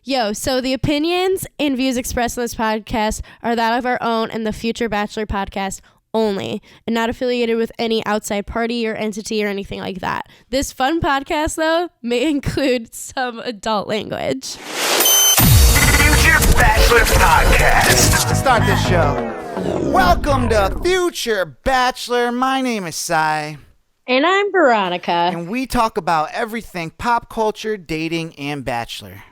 Yo, so the opinions and views expressed in this podcast are that of our own and the Future Bachelor podcast only, and not affiliated with any outside party or entity or anything like that. This fun podcast, though, may include some adult language. Future Bachelor Podcast. Let's start this show. Welcome to Future Bachelor. My name is Sai. And I'm Veronica. And we talk about everything pop culture, dating, and Bachelor.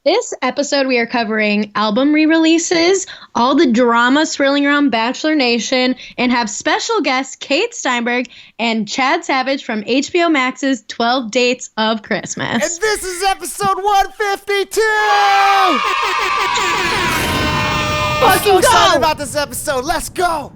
This episode, we are covering album re-releases, all the drama swirling around Bachelor Nation, and have special guests Kate Steinberg and Chad Savage from HBO Max's 12 Dates of Christmas. And this is episode 152! I'm so excited about this episode. Let's go!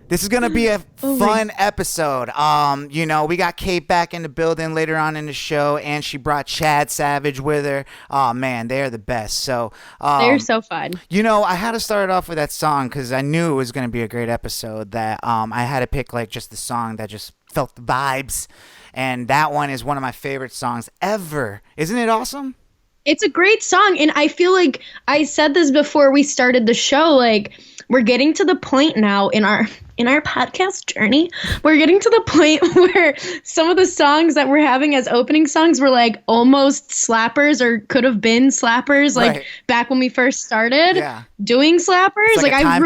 This is going to be a fun episode. We got Kate back in the building later on in the show, and she brought Chad Savage with her. Oh, man, they're the best. So they're so fun. I had to start off with that song because I knew it was going to be a great episode. That I had to pick like just the song that just felt the vibes, and that one is one of my favorite songs ever. Isn't it awesome? It's a great song, and I feel like I said this before we started the show, like we're getting to the point now in our podcast journey, we're getting to the point where some of the songs that we're having as opening songs were like almost slappers or could have been slappers, like back when we first started doing slappers. It's like I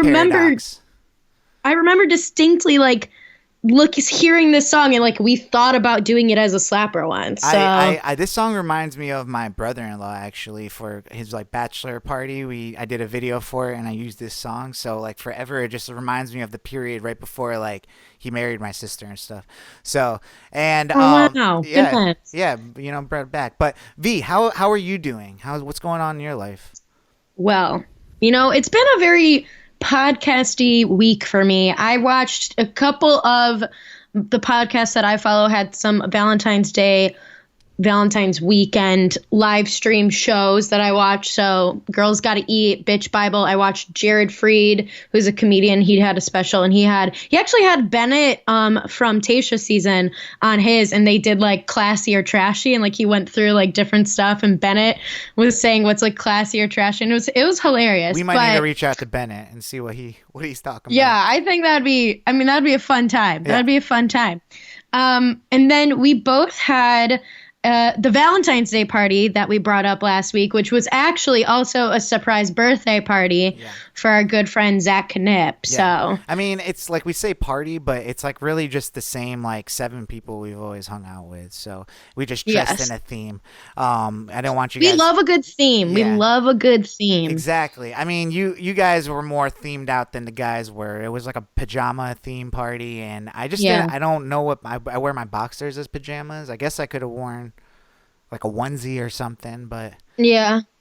remember distinctly like hearing this song and like we thought about doing it as a slapper once. So I this song reminds me of my brother-in-law actually for his like bachelor party. I did a video for it and I used this song. So like forever it just reminds me of the period right before like he married my sister and stuff. So and wow. Brought it back. But V, how are you doing? What's going on in your life? Well, it's been a very podcasty week for me. I watched a couple of the podcasts that I follow had some Valentine's weekend live stream shows that I watched. So Girls Gotta Eat, Bitch Bible. I watched Jared Freed, who's a comedian. He had a special and he actually had Bennett from Tayshia season on his, and they did like classy or trashy, and like he went through like different stuff, and Bennett was saying what's like classy or trashy, and it was hilarious. We might need to reach out to Bennett and see what he's talking about. Yeah, I think that'd be a fun time. Yeah. That'd be a fun time. And then we both had the Valentine's Day party that we brought up last week, which was actually also a surprise birthday party for our good friend Zach Knipp. Yeah. So I mean, it's like we say party, but it's like really just the same like 7 people we've always hung out with. So we just dressed in a theme. I don't want you guys. We love a good theme. Yeah. We love a good theme. Exactly. I mean, you guys were more themed out than the guys were. It was like a pajama theme party, and I just I don't know what I wear my boxers as pajamas. I guess I could have worn like a onesie or something, but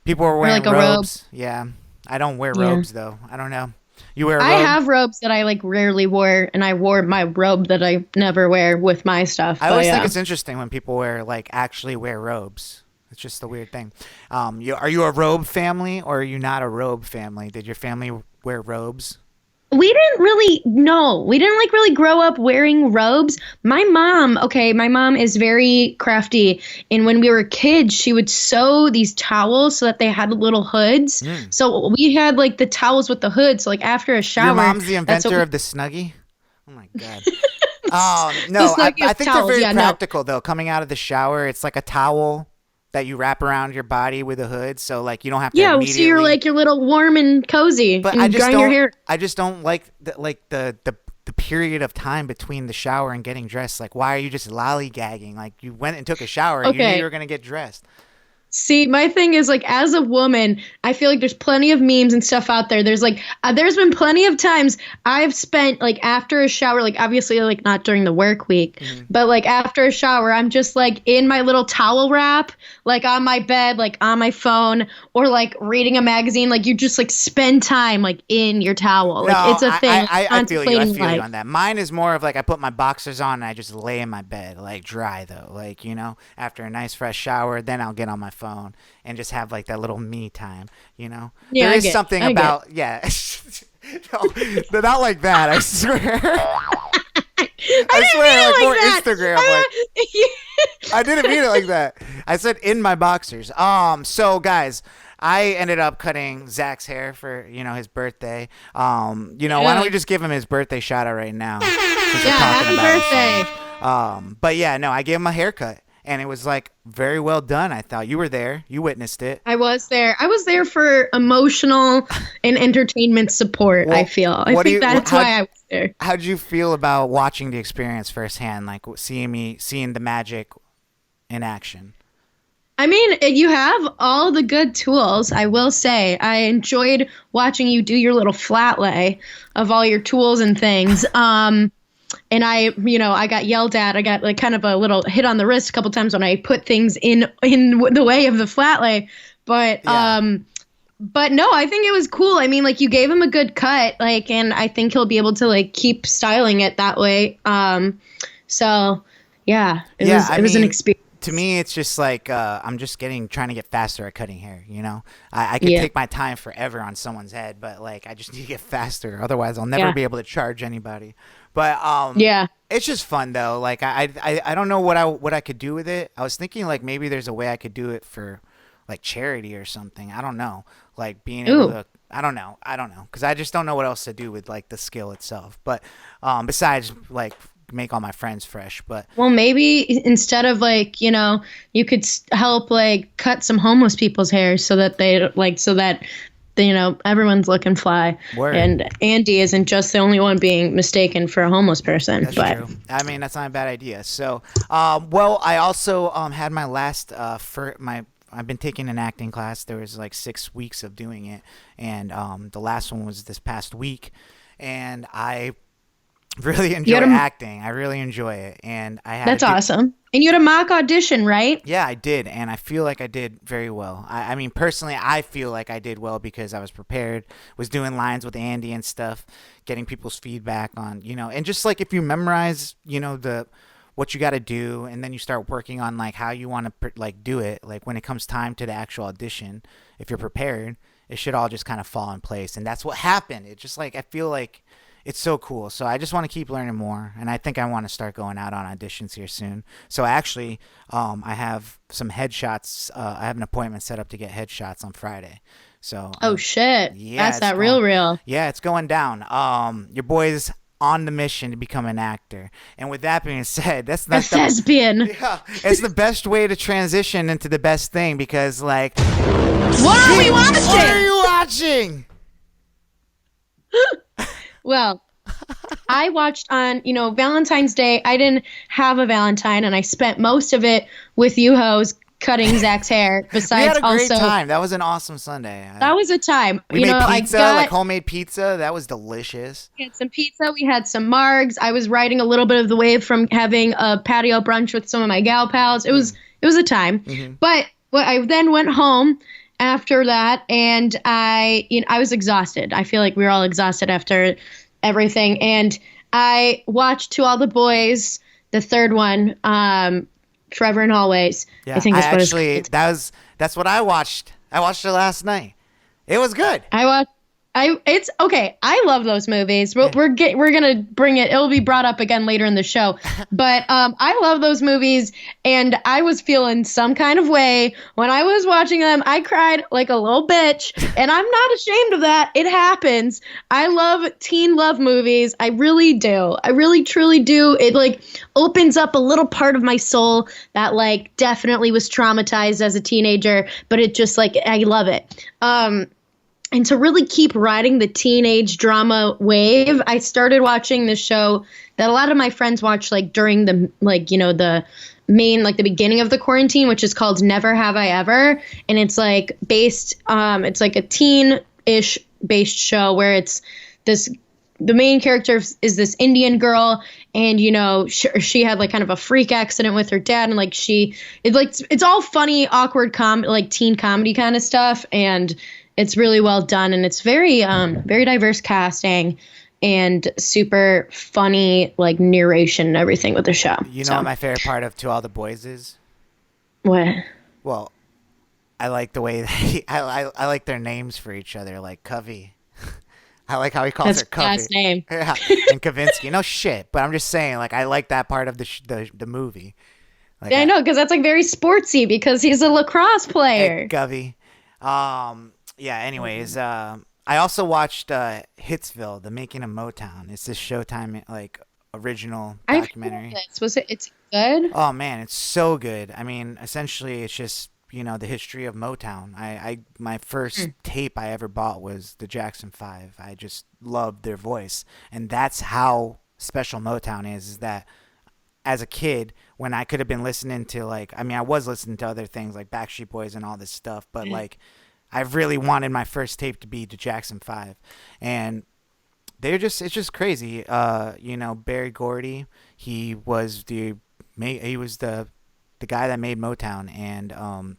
people were wearing like robes. Yeah, I don't wear robes though. I don't know. You wear a robe? I have robes that I like rarely wore, and I wore my robe that I never wear with my stuff. I always think it's interesting when people actually wear robes. It's just a weird thing. Are you a robe family or are you not a robe family? Did your family wear robes? We didn't really really grow up wearing robes. My mom is very crafty. And when we were kids, she would sew these towels so that they had little hoods. So we had like the towels with the hoods. So like after a shower. Your mom's the inventor of the Snuggie? Oh my God. No, I think they're very practical though. Coming out of the shower, it's like a towel that you wrap around your body with a hood, so like you don't have to immediately. So you're like you're little warm and cozy. But and I just drying your hair. I just don't like the period of time between the shower and getting dressed. Like, why are you just lollygagging? Like, you went and took a shower, and you knew you were gonna get dressed. See, my thing is, like, as a woman, I feel like there's plenty of memes and stuff out there. There's, like, there's been plenty of times I've spent, like, after a shower, like, obviously, like, not during the work week, but, like, after a shower, I'm just, like, in my little towel wrap, like, on my bed, like, on my phone, or, like, reading a magazine. Like, you just, like, spend time, like, in your towel. Like, it's a thing. I feel you on that. Mine is more of, like, I put my boxers on and I just lay in my bed, like, dry, though. Like, after a nice, fresh shower, then I'll get on my phone and just have like that little me time, Yeah, there is something about no, not like that. I swear. I swear, like more that. Instagram. I didn't mean it like that. I said in my boxers. So guys, I ended up cutting Zach's hair for his birthday. Why don't we just give him his birthday shout out right now? Since we're talking happy about birthday. But yeah, no, I gave him a haircut. And it was like very well done. I thought you were there. You witnessed it. I was there. I was there for emotional and entertainment support. Well, I feel. I think that's why I was there. How did you feel about watching the experience firsthand? Like seeing the magic in action? I mean, you have all the good tools, I will say. I enjoyed watching you do your little flat lay of all your tools and things. And I got yelled at. I got like kind of a little hit on the wrist a couple times when I put things in the way of the flat lay. But no, I think it was cool. I mean, like you gave him a good cut, like, and I think he'll be able to like keep styling it that way. So yeah, it was an experience. To me, it's just like I'm just trying to get faster at cutting hair. I could take my time forever on someone's head, but like I just need to get faster. Otherwise, I'll never be able to charge anybody. But it's just fun though. Like I don't know what I could do with it. I was thinking like maybe there's a way I could do it for like charity or something. I don't know. Like being able to. I don't know. Because I just don't know what else to do with like the skill itself. But besides like make all my friends fresh. But well, maybe instead of like you could help like cut some homeless people's hair so that everyone's looking fly. Word. And Andy isn't just the only one being mistaken for a homeless person. That's true. I mean, that's not a bad idea. So I also had my last I've been taking an acting class. There was like 6 weeks of doing it, and the last one was this past week, and I really enjoy acting. I really enjoy it, and that's awesome. And you had a mock audition, right? Yeah, I did, and I feel like I did very well. I mean, personally, I feel like I did well because I was prepared, was doing lines with Andy and stuff, getting people's feedback on, and just like if you memorize, what you got to do, and then you start working on like how you want to like do it, like when it comes time to the actual audition, if you're prepared, it should all just kind of fall in place, and that's what happened. It just like I feel like it's so cool. So I just want to keep learning more, and I think I want to start going out on auditions here soon. So actually, I have some headshots. I have an appointment set up to get headshots on Friday. So oh shit, yeah, that's that real. Yeah, it's going down. Your boy's on the mission to become an actor, and with that being said, that's not a thespian. Yeah, it's the best way to transition into the best thing because like, what are we watching? What are you watching? Well, I watched on, Valentine's Day. I didn't have a Valentine, and I spent most of it with you hoes cutting Zach's hair. Besides, we had a great time. That was an awesome Sunday. That was a time. We made pizza, like homemade pizza. That was delicious. We had some pizza. We had some margs. I was riding a little bit of the wave from having a patio brunch with some of my gal pals. It was a time. Mm-hmm. But I then went home after that, and I was exhausted. I feel like we were all exhausted after everything, and I watched To All the Boys, the third one, Forever and Always. Yeah, I think that's what I watched. I watched it last night. It was good. It's okay. I love those movies. We're gonna bring it. It'll be brought up again later in the show. But I love those movies, and I was feeling some kind of way when I was watching them. I cried like a little bitch, and I'm not ashamed of that. It happens. I love teen love movies. I really do. I really truly do. It like opens up a little part of my soul that like definitely was traumatized as a teenager, but it just like I love it. And to really keep riding the teenage drama wave, I started watching this show that a lot of my friends watch like during the the main like the beginning of the quarantine, which is called Never Have I Ever, and it's like based it's like a teen-ish based show where it's the main character is this Indian girl, and she had like kind of a freak accident with her dad, and like it's all funny, awkward like teen comedy kind of stuff, and it's really well done, and it's very very diverse casting and super funny like narration and everything with the show. What my favorite part of To All the Boys is? What? Well, I like the way I like their names for each other, like Covey. I like how he calls her Covey. That's name. Yeah, and Kavinsky. No shit, but I'm just saying, like I like that part of the movie. Like, Yeah, I know, because that's like very sportsy because he's a lacrosse player. Govey. Yeah. Anyways, I also watched Hitsville, The Making of Motown. It's this Showtime like original documentary. I've heard this. Was it? It's good. Oh man, it's so good. I mean, essentially, it's just the history of Motown. My first tape I ever bought was the Jackson 5. I just loved their voice, and that's how special Motown is that as a kid, when I could have been listening to I was listening to other things like Backstreet Boys and all this stuff, but I really wanted my first tape to be the Jackson 5, and it's just crazy. Berry Gordy, he was the guy that made Motown, and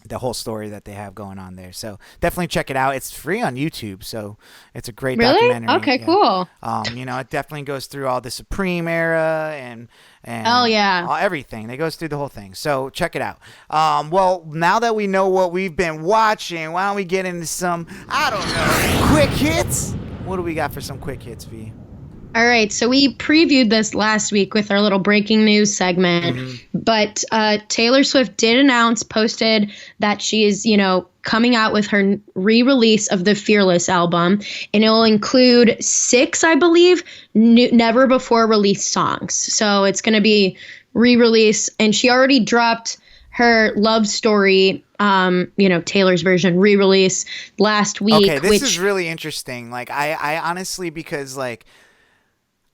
the whole story that they have going on there. So definitely check it out. It's free on YouTube, so it's a great documentary. Okay, yeah. cool. It definitely goes through all the Supreme era and everything. It goes through the whole thing. So check it out. Well, now that we know what we've been watching, why don't we get into some, I don't know, quick hits? What do we got for some quick hits, V? All right, so we previewed this last week with our little breaking news segment, but Taylor Swift posted that she is, coming out with her re-release of the Fearless album, and it will include 6, I believe, never before released songs. So it's going to be re-release, and she already dropped her Love Story, Taylor's version re-release last week. Okay, this is really interesting. I honestly, because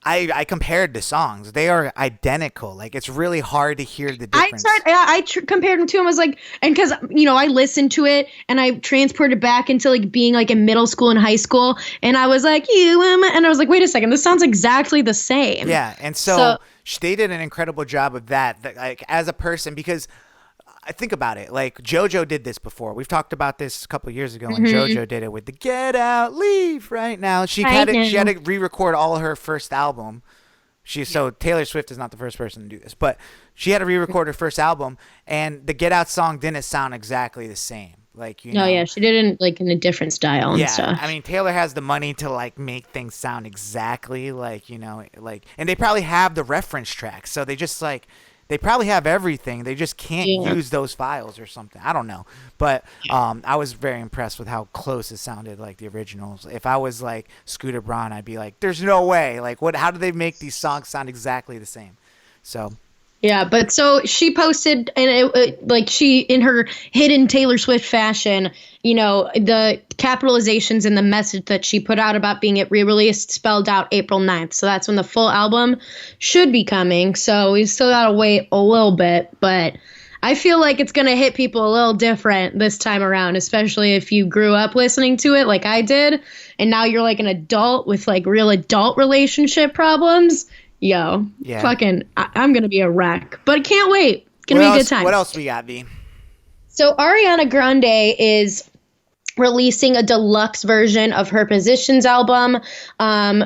I compared the songs. They are identical. It's really hard to hear the difference. I compared them to him. I was like, and because, I listened to it and I transported back into being in middle school and high school. And I was like, and I was like, wait a second, this sounds exactly the same. Yeah. And so they did an incredible job of that as a person, because I think about it. JoJo did this before. We've talked about this a couple of years ago when JoJo did it with the Get Out, Leave right now. She had to re-record all of her first album. So Taylor Swift is not the first person to do this, but she had to re-record her first album, and the Get Out song didn't sound exactly the same. She did it in a different style and stuff. I mean, Taylor has the money to make things sound exactly and they probably have the reference tracks, so they just they probably have everything. They just can't use those files or something. I don't know. But I was very impressed with how close it sounded like the originals. If I was Scooter Braun, I'd be like, there's no way. How do they make these songs sound exactly the same? So. Yeah, but so she posted, and she, in her hidden Taylor Swift fashion, the capitalizations in the message that she put out about being re-released spelled out April 9th. So that's when the full album should be coming. So we still got to wait a little bit, but I feel like it's going to hit people a little different this time around, especially if you grew up listening to it like I did, and now you're an adult with real adult relationship problems. Fucking, I'm going to be a wreck. But I can't wait. It's going to be a good time. What else we got, V? So Ariana Grande is releasing a deluxe version of her Positions album,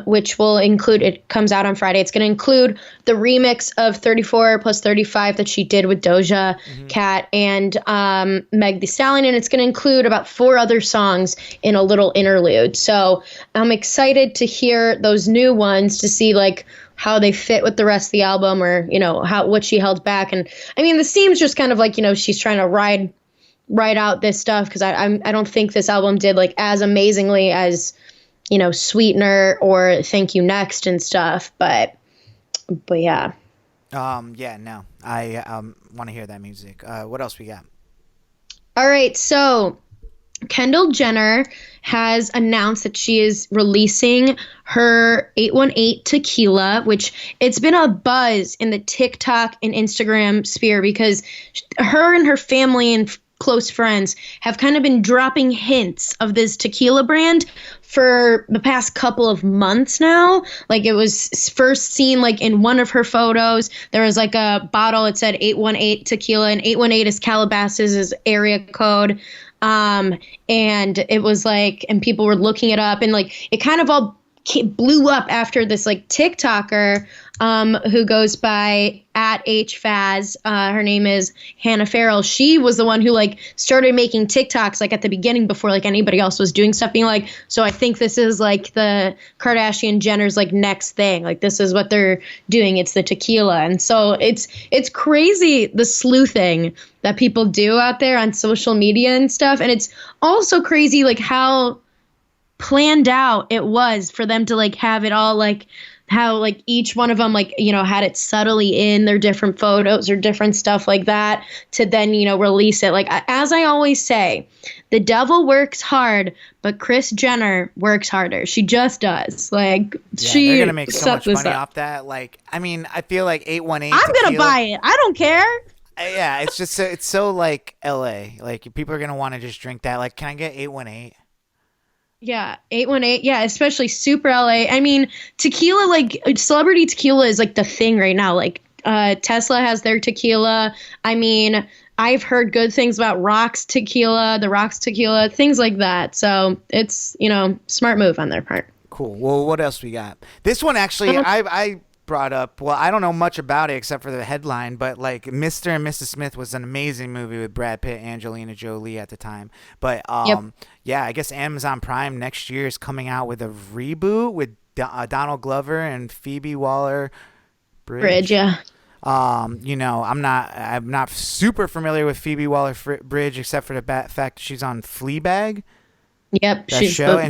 which will include, it comes out on Friday, it's going to include the remix of 34 plus 35 that she did with Doja Cat and Meg Thee Stallion, and it's going to include about 4 other songs in a little interlude. So I'm excited to hear those new ones, to see how they fit with the rest of the album, or what she held back. And I mean, this seems just kind of she's trying to ride out this stuff, because I don't think this album did as amazingly as Sweetener or Thank You Next and stuff, but yeah. No, I want to hear that music. What else we got? All right, so Kendall Jenner has announced that she is releasing her 818 Tequila, which it's been a buzz in the TikTok and Instagram sphere, because her and her family and close friends have kind of been dropping hints of this tequila brand for the past couple of months now. It was first seen in one of her photos. There was a bottle, it said 818 Tequila, and 818 is Calabasas' area code. And it was and people were looking it up, and it kind of all blew up after this like TikToker who goes by @HFaz. Her name is Hannah Farrell. She was the one who like started making TikToks like at the beginning before like anybody else was doing stuff, being like, so I think this is like the Kardashian Jenner's like next thing. Like this is what they're doing. It's the tequila. And so it's crazy the sleuthing that people do out there on social media and stuff. And it's also crazy like how planned out it was for them to like have it all, like how like each one of them like, you know, had it subtly in their different photos or different stuff like that to then, you know, release it. Like, as I always say, the devil works hard, but Kris Jenner works harder. She just does. Like, they're gonna make so much money off that. Like, I mean, I feel like 818. I'm gonna buy it. I don't care. Yeah, it's just it's so like LA. Like people are gonna want to just drink that. Like, can I get 818? Yeah, 818. Yeah, especially super LA. I mean, tequila, like celebrity tequila is like the thing right now. Like Tesla has their tequila. I mean, I've heard good things about Rock's tequila, the Rock's tequila, things like that. So it's, you know, smart move on their part. Cool. Well, what else we got? This one actually, I brought up, well, I don't know much about it except for the headline, but like Mr. and Mrs. Smith was an amazing movie with Brad Pitt, Angelina Jolie at the time. But yeah, I guess Amazon Prime next year is coming out with a reboot with Donald Glover and Phoebe Waller-Bridge. Yeah. You know, I'm not super familiar with Phoebe Waller-Bridge except for the fact that she's on Fleabag. Yep,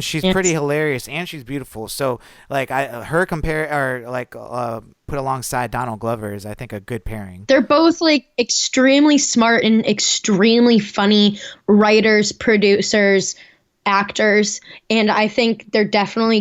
she's pretty hilarious and she's beautiful. So like her put alongside Donald Glover is I think a good pairing. They're both like extremely smart and extremely funny writers, producers, actors, and I think they're definitely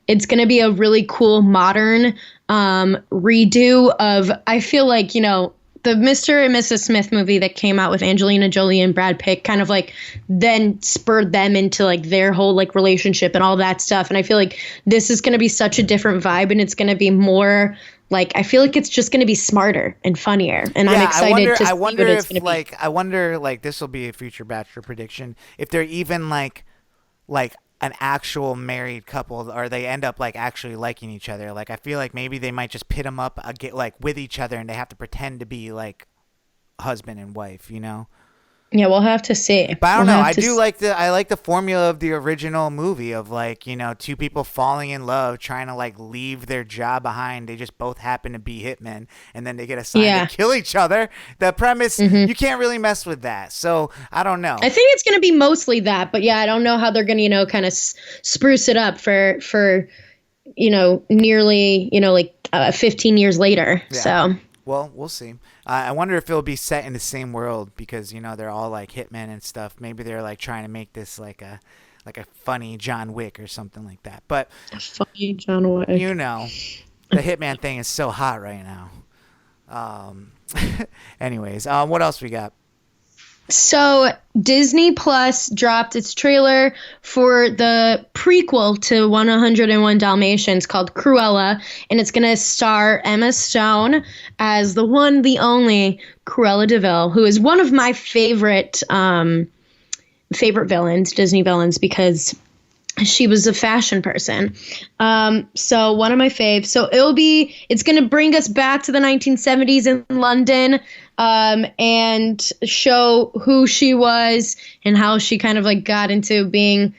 it's going to be a really cool modern redo of, I feel like, you know, the Mr. and Mrs. Smith movie that came out with Angelina Jolie and Brad Pitt kind of like then spurred them into like their whole like relationship and all that stuff. And I feel like this is going to be such a different vibe, and it's going to be more like, I feel like it's just going to be smarter and funnier. And I'm excited to see what it's going to be. I wonder like this will be a future Bachelor prediction. If they're even like an actual married couple, or they end up like actually liking each other. Like I feel like maybe they might just pit them up like with each other, and they have to pretend to be like husband and wife, you know? Yeah, we'll have to see. But I don't know. I like the formula of the original movie of like, you know, two people falling in love, trying to like leave their job behind. They just both happen to be hitmen, and then they get assigned to kill each other. The premise, you can't really mess with that. So I don't know. I think it's going to be mostly that, but yeah, I don't know how they're going to, you know, kind of spruce it up for, you know, nearly, you know, like 15 years later. Yeah. So. Well, we'll see. I wonder if it'll be set in the same world because, you know, they're all like hitmen and stuff. Maybe they're like trying to make this like a funny John Wick or something like that. But a funny John Wick. You know, the hitman thing is so hot right now. Anyways, what else we got? So Disney Plus dropped its trailer for the prequel to 101 Dalmatians called Cruella, and it's going to star Emma Stone as the one, the only Cruella de Vil, who is one of my favorite villains, Disney villains, because she was a fashion person. So one of my faves. So it's going to bring us back to the 1970s in London, and show who she was and how she kind of like got into being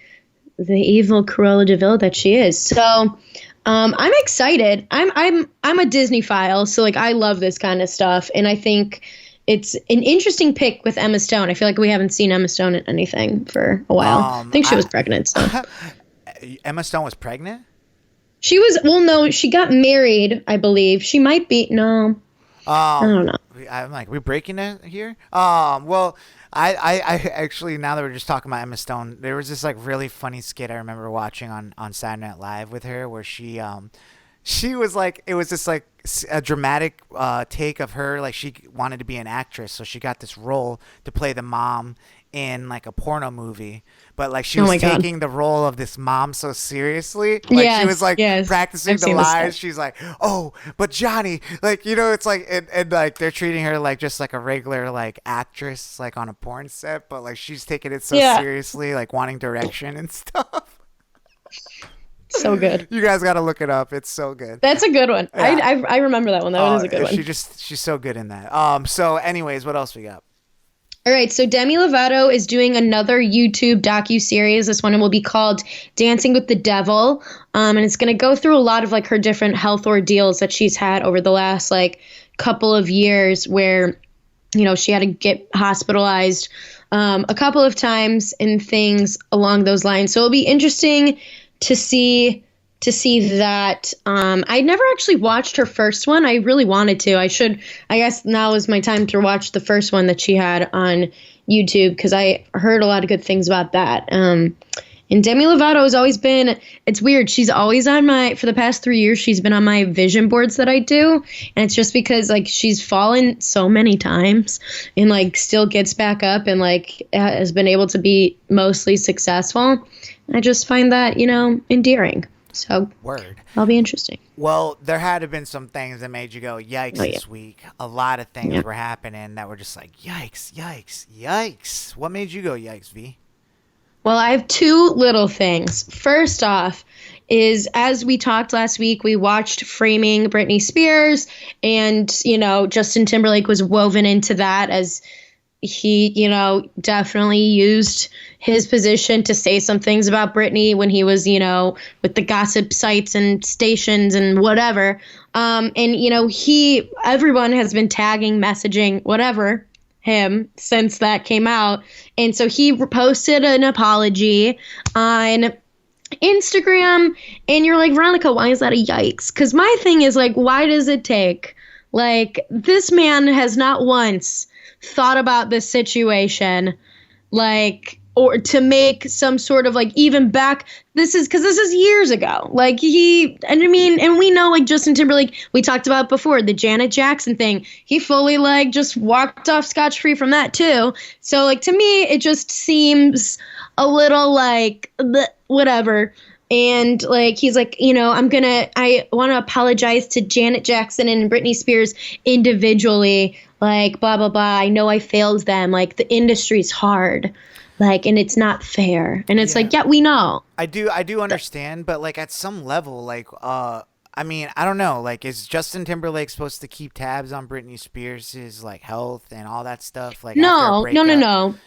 the evil Cruella de Vil that she is. So, I'm excited. I'm a Disney-phile, so like I love this kind of stuff, and I think it's an interesting pick with Emma Stone. I feel like we haven't seen Emma Stone in anything for a while. I think she was pregnant. So. Emma Stone was pregnant? She was, well, no, she got married, I believe. She might be, no. I don't know. I'm like, we breaking it here? Well, I actually, now that we're just talking about Emma Stone, there was this like really funny skit I remember watching on Saturday Night Live with her where she was like, it was just like a dramatic take of her, like she wanted to be an actress, so she got this role to play the mom in like a porno movie, but like she was taking the role of this mom so seriously, like she was like practicing the lies. She's like, oh, but Johnny, like, you know, it's like, and like they're treating her like just like a regular like actress like on a porn set, but like she's taking it so seriously, like wanting direction and stuff. So good. You guys got to look it up. It's so good. That's a good one. Yeah. I remember that one. That one is a good one. She's so good in that. So anyways, what else we got? All right, so Demi Lovato is doing another YouTube docu-series. This one will be called Dancing with the Devil, and it's going to go through a lot of like her different health ordeals that she's had over the last like couple of years where, you know, she had to get hospitalized a couple of times and things along those lines. So it'll be interesting to see that. I never actually watched her first one. I really wanted to. I guess now is my time to watch the first one that she had on YouTube because I heard a lot of good things about that. And Demi Lovato has always been, it's weird. She's always for the past 3 years, she's been on my vision boards that I do. And it's just because like she's fallen so many times and like still gets back up and like has been able to be mostly successful. I just find that, you know, endearing. So Word. That'll be interesting. Well, there had to have been some things that made you go, yikes, this week. A lot of things were happening that were just like, yikes, yikes, yikes. What made you go, yikes, V? Well, I have two little things. First off is, as we talked last week, we watched Framing Britney Spears, and, you know, Justin Timberlake was woven into that as he, you know, definitely used his position to say some things about Britney when he was, you know, with the gossip sites and stations and whatever. And, you know, everyone has been tagging, messaging, whatever, him since that came out. And so he posted an apology on Instagram. And you're like, Veronica, why is that a yikes? Because my thing is like, why does it take? Like, this man has not once thought about this situation, like, or to make some sort of like even back. This is years ago. Like and we know like Justin Timberlake, we talked about before, the Janet Jackson thing. He fully like just walked off scotch-free from that too. So like to me, it just seems a little like whatever. And like he's like, you know, I want to apologize to Janet Jackson and Britney Spears individually, like blah blah blah. I know I failed them. Like the industry's hard, like, and it's not fair. And it's like, yeah, we know. I do understand, but like at some level, like I mean, I don't know. Like, is Justin Timberlake supposed to keep tabs on Britney Spears' like health and all that stuff? Like, no.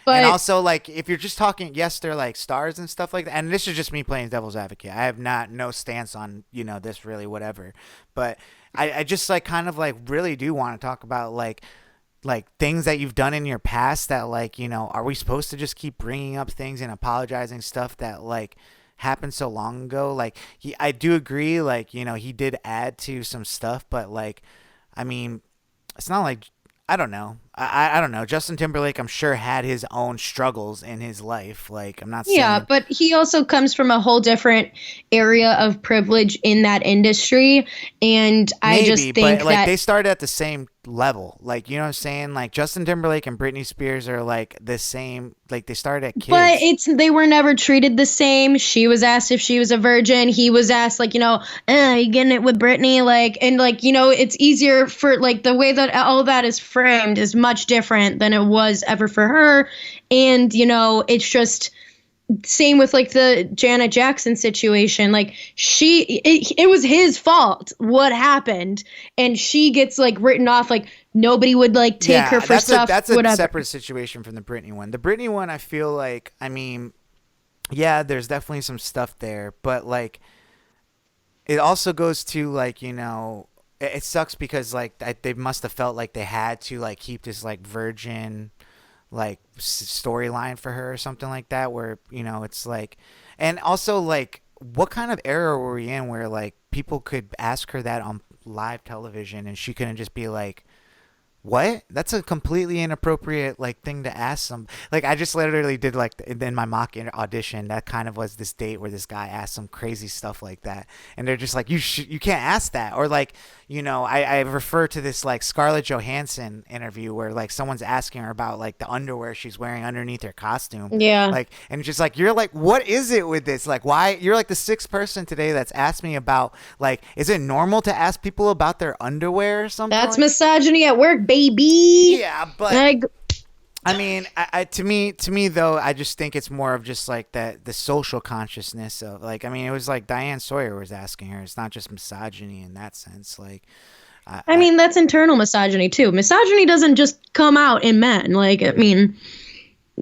But and also, like, if you're just talking, yes, they're like stars and stuff like that. And this is just me playing devil's advocate. I have no stance on, you know, this really, whatever. But I just like kind of like really do want to talk about like things that you've done in your past that like, you know, are we supposed to just keep bringing up things and apologizing stuff that like happened so long ago? Like I do agree, like, you know, he did add to some stuff, but like, I mean, it's not like, I don't know. I don't know. Justin Timberlake, I'm sure, had his own struggles in his life. Like, I'm not saying. Yeah, but he also comes from a whole different area of privilege in that industry. And I just think but, like, that they started at the same level. Like, you know what I'm saying? Like, Justin Timberlake and Britney Spears are, like, the same. Like, they started at kids. But they were never treated the same. She was asked if she was a virgin. He was asked, like, you know, you getting it with Britney? Like, and, like, you know, it's easier for, like, the way that all that is framed is much different than it was ever for her. And, you know, it's just same with like the Janet Jackson situation. Like it was his fault what happened, and she gets like written off, like nobody would like take her for stuff. That's a whatever. Separate situation from the Britney one. The Britney one, I feel like, I mean, yeah, there's definitely some stuff there, but like it also goes to like, you know, it sucks because like they must have felt like they had to like keep this like virgin like storyline for her or something like that, where, you know, it's like, and also like what kind of era were we in where like people could ask her that on live television and she couldn't just be like, what? That's a completely inappropriate like thing to ask them. Like I just literally did like in my mock audition, that kind of was this date where this guy asked some crazy stuff like that, and they're just like, you can't ask that. Or like, you know, I refer to this like Scarlett Johansson interview where like someone's asking her about like the underwear she's wearing underneath her costume. Yeah. Like, and just like, you're like, what is it with this? Like, why? You're like the sixth person today that's asked me about like, is it normal to ask people about their underwear or something? That's like misogyny at work, baby. Yeah, but like, I mean, to me though, I just think it's more of just like the social consciousness of like, I mean, it was like Diane Sawyer was asking her. It's not just misogyny in that sense. Like, I mean, that's internal misogyny too. Misogyny doesn't just come out in men. Like, I mean,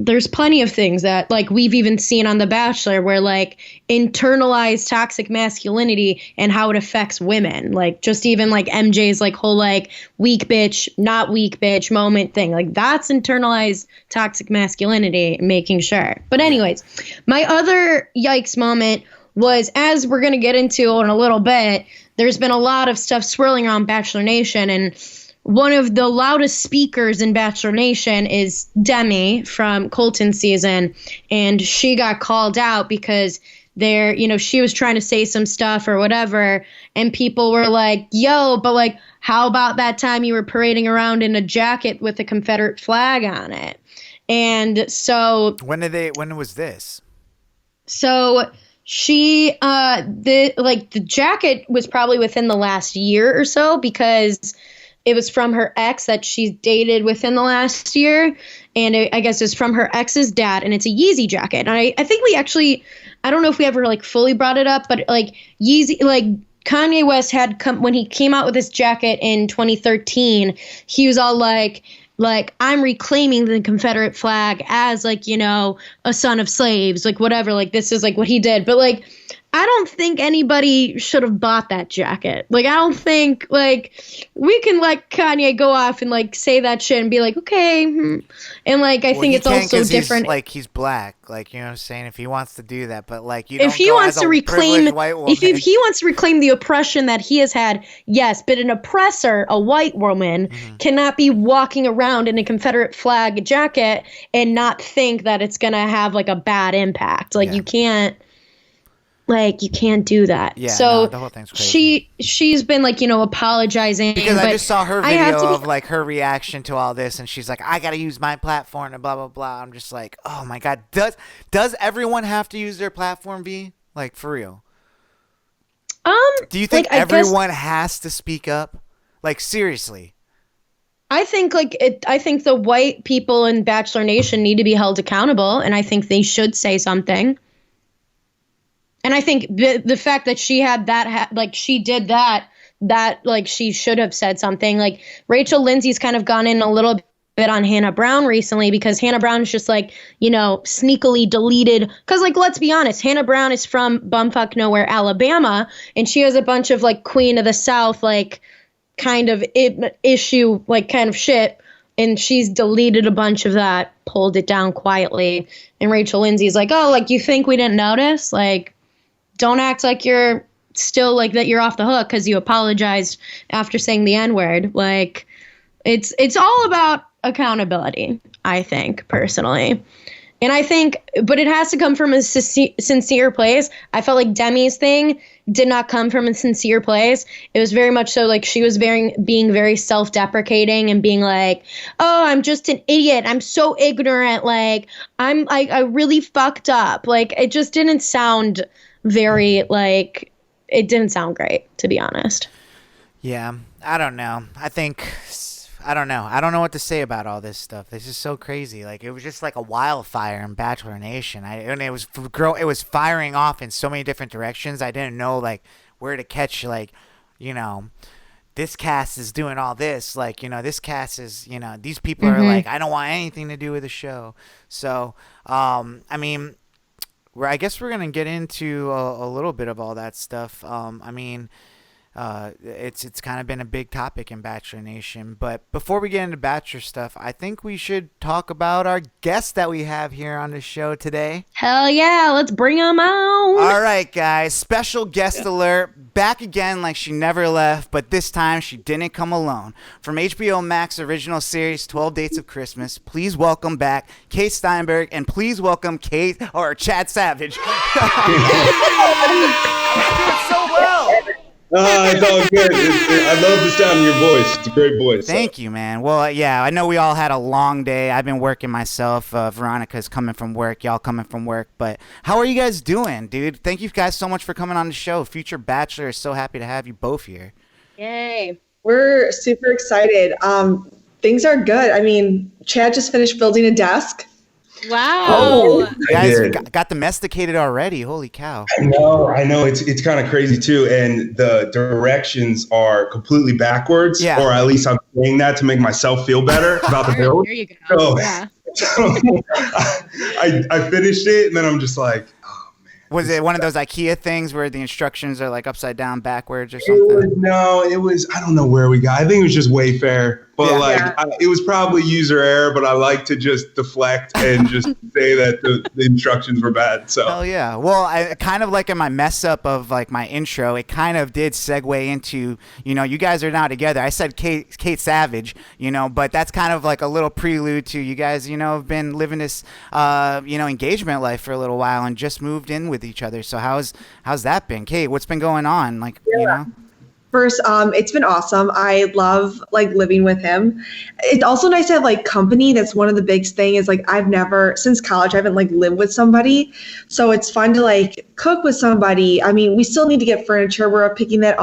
there's plenty of things that like we've even seen on The Bachelor where like internalized toxic masculinity and how it affects women. Like just even like MJ's like whole like weak bitch, not weak bitch moment thing. Like that's internalized toxic masculinity, making sure. But anyways, my other yikes moment was, as we're going to get into in a little bit, there's been a lot of stuff swirling around Bachelor Nation, and one of the loudest speakers in Bachelor Nation is Demi from Colton's season, and she got called out because she was trying to say some stuff or whatever, and people were like, yo, but like, how about that time you were parading around in a jacket with a Confederate flag on it? And so when was this? So the jacket was probably within the last year or so, because it was from her ex that she dated within the last year. And I guess it's from her ex's dad, and it's a Yeezy jacket. And I think we actually, I don't know if we ever like fully brought it up, but like Yeezy, like Kanye West had when he came out with this jacket in 2013, he was all like, I'm reclaiming the Confederate flag as like, a son of slaves, like whatever, like this is like what he did. But like, I don't think anybody should have bought that jacket. Like, I don't think like we can let Kanye go off and like say that shit and be like, okay. And like, I think it's also different. He's black, like, you know what I'm saying? If he wants to do that, but like, if he wants to reclaim, if he wants to reclaim the oppression that he has had, yes, but an oppressor, a white woman, cannot be walking around in a Confederate flag jacket and not think that it's going to have like a bad impact. Like you can't. Like, you can't do that. Yeah, so the whole thing's crazy. She's been like, apologizing. Because I just saw her video of like her reaction to all this, and she's like, I gotta use my platform and blah blah blah. I'm just like, oh my god, does everyone have to use their platform, V? Like, for real? Do you think everyone has to speak up? Like, seriously? I think I think the white people in Bachelor Nation need to be held accountable, and I think they should say something. And I think the fact that she had that, like she did that like she should have said something. Like Rachel Lindsay's kind of gone in a little bit on Hannah Brown recently, because Hannah Brown is just like, sneakily deleted. Because like, let's be honest, Hannah Brown is from bumfuck nowhere, Alabama, and she has a bunch of like Queen of the South, like kind of issue, like kind of shit. And she's deleted a bunch of that, pulled it down quietly. And Rachel Lindsay's like, oh, like you think we didn't notice? Like, don't act like you're still like that you're off the hook because you apologized after saying the N-word. Like, it's all about accountability, I think, personally. And I think, but it has to come from a sincere place. I felt like Demi's thing did not come from a sincere place. It was very much so like she was being very self-deprecating and being like, oh, I'm just an idiot. I'm so ignorant. Like, I really fucked up. Like, it just didn't sound very, like, it didn't sound great, to be honest. Yeah, I don't know. I don't know. I don't know what to say about all this stuff. This is so crazy. Like, it was just like a wildfire in Bachelor Nation. And it was firing off in so many different directions. I didn't know like where to catch, like, this cast is doing all this. Like, this cast is, these people are like, I don't want anything to do with the show. So, I mean, I guess we're gonna get into a little bit of all that stuff. I mean, it's kind of been a big topic in Bachelor Nation. But before we get into Bachelor stuff, I think we should talk about our guest that we have here on the show today. Hell yeah, let's bring him out. All right, guys, special guest alert. Back again like she never left, but this time she didn't come alone. From HBO Max original series 12 Dates of Christmas, please welcome back Kate Steinberg, and please welcome Chad Savage. So well. It's all good. I love the sound of your voice. It's a great voice. Thank you, man. Well, yeah, I know we all had a long day. I've been working myself. Veronica's coming from work. Y'all coming from work. But how are you guys doing, dude? Thank you guys so much for coming on the show. Future Bachelor is so happy to have you both here. Yay. We're super excited. things are good. I mean, Chad just finished building a desk. Wow. Oh, you guys got domesticated already. Holy cow. I know. It's kind of crazy too. And the directions are completely backwards, or at least I'm saying that to make myself feel better about the build. There you go. So I finished it and then I'm just like, was it one of those IKEA things where the instructions are like upside down, backwards or something? It was, I don't know where we got. I think it was just Wayfair. But it was probably user error, but I like to just deflect and just say that the instructions were bad. So. Hell yeah. Well, I kind of like in my mess up of like my intro, it kind of did segue into, you guys are now together. I said Kate Savage, but that's kind of like a little prelude to you guys, have been living this, engagement life for a little while and just moved in with each other. So how's that been? Kate, what's been going on? Like, First, it's been awesome. I love like living with him. It's also nice to have like company. That's one of the big things is like I've never since college I haven't like lived with somebody. So it's fun to like cook with somebody. I mean, we still need to get furniture. We're picking that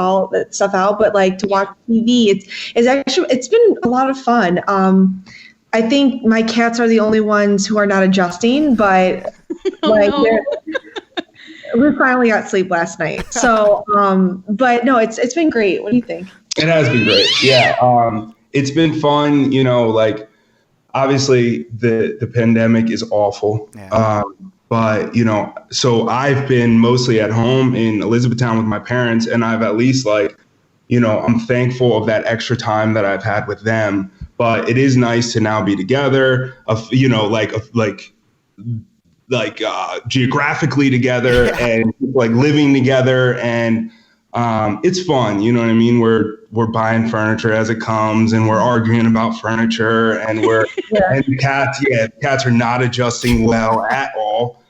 stuff out, but like to watch TV, it's been a lot of fun. I think my cats are the only ones who are not adjusting, but we finally got sleep last night. So, but no, it's been great. What do you think? It has been great. Yeah. It's been fun, like obviously the pandemic is awful. Yeah. But, so I've been mostly at home in Elizabethtown with my parents, and I've at least I'm thankful of that extra time that I've had with them, but it is nice to now be together, geographically together and like living together, and it's fun, you know what I mean? We're buying furniture as it comes, and we're arguing about furniture, and and the cats are not adjusting well at all.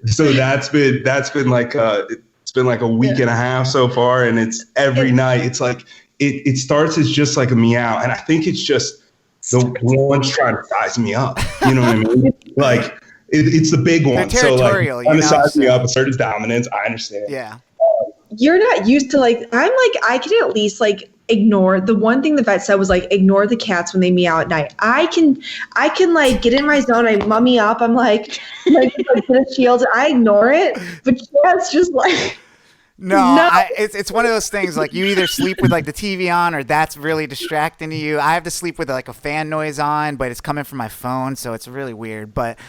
So that's been like it's been like a week and a half so far, and it's every night. It's like it starts as just like a meow, and I think it's just the one's trying to size me up. You know what I mean? Like. It's the big one. So like, trying to size me up, assert his dominance. I understand. Yeah. You're not used to I can at least like ignore the one thing the vet said was like ignore the cats when they meow at night. I can like get in my zone. I mummy up. I'm like put a shield. I ignore it, but cats just like. No. It's one of those things like you either sleep with like the TV on or that's really distracting to you. I have to sleep with like a fan noise on, but it's coming from my phone, so it's really weird. But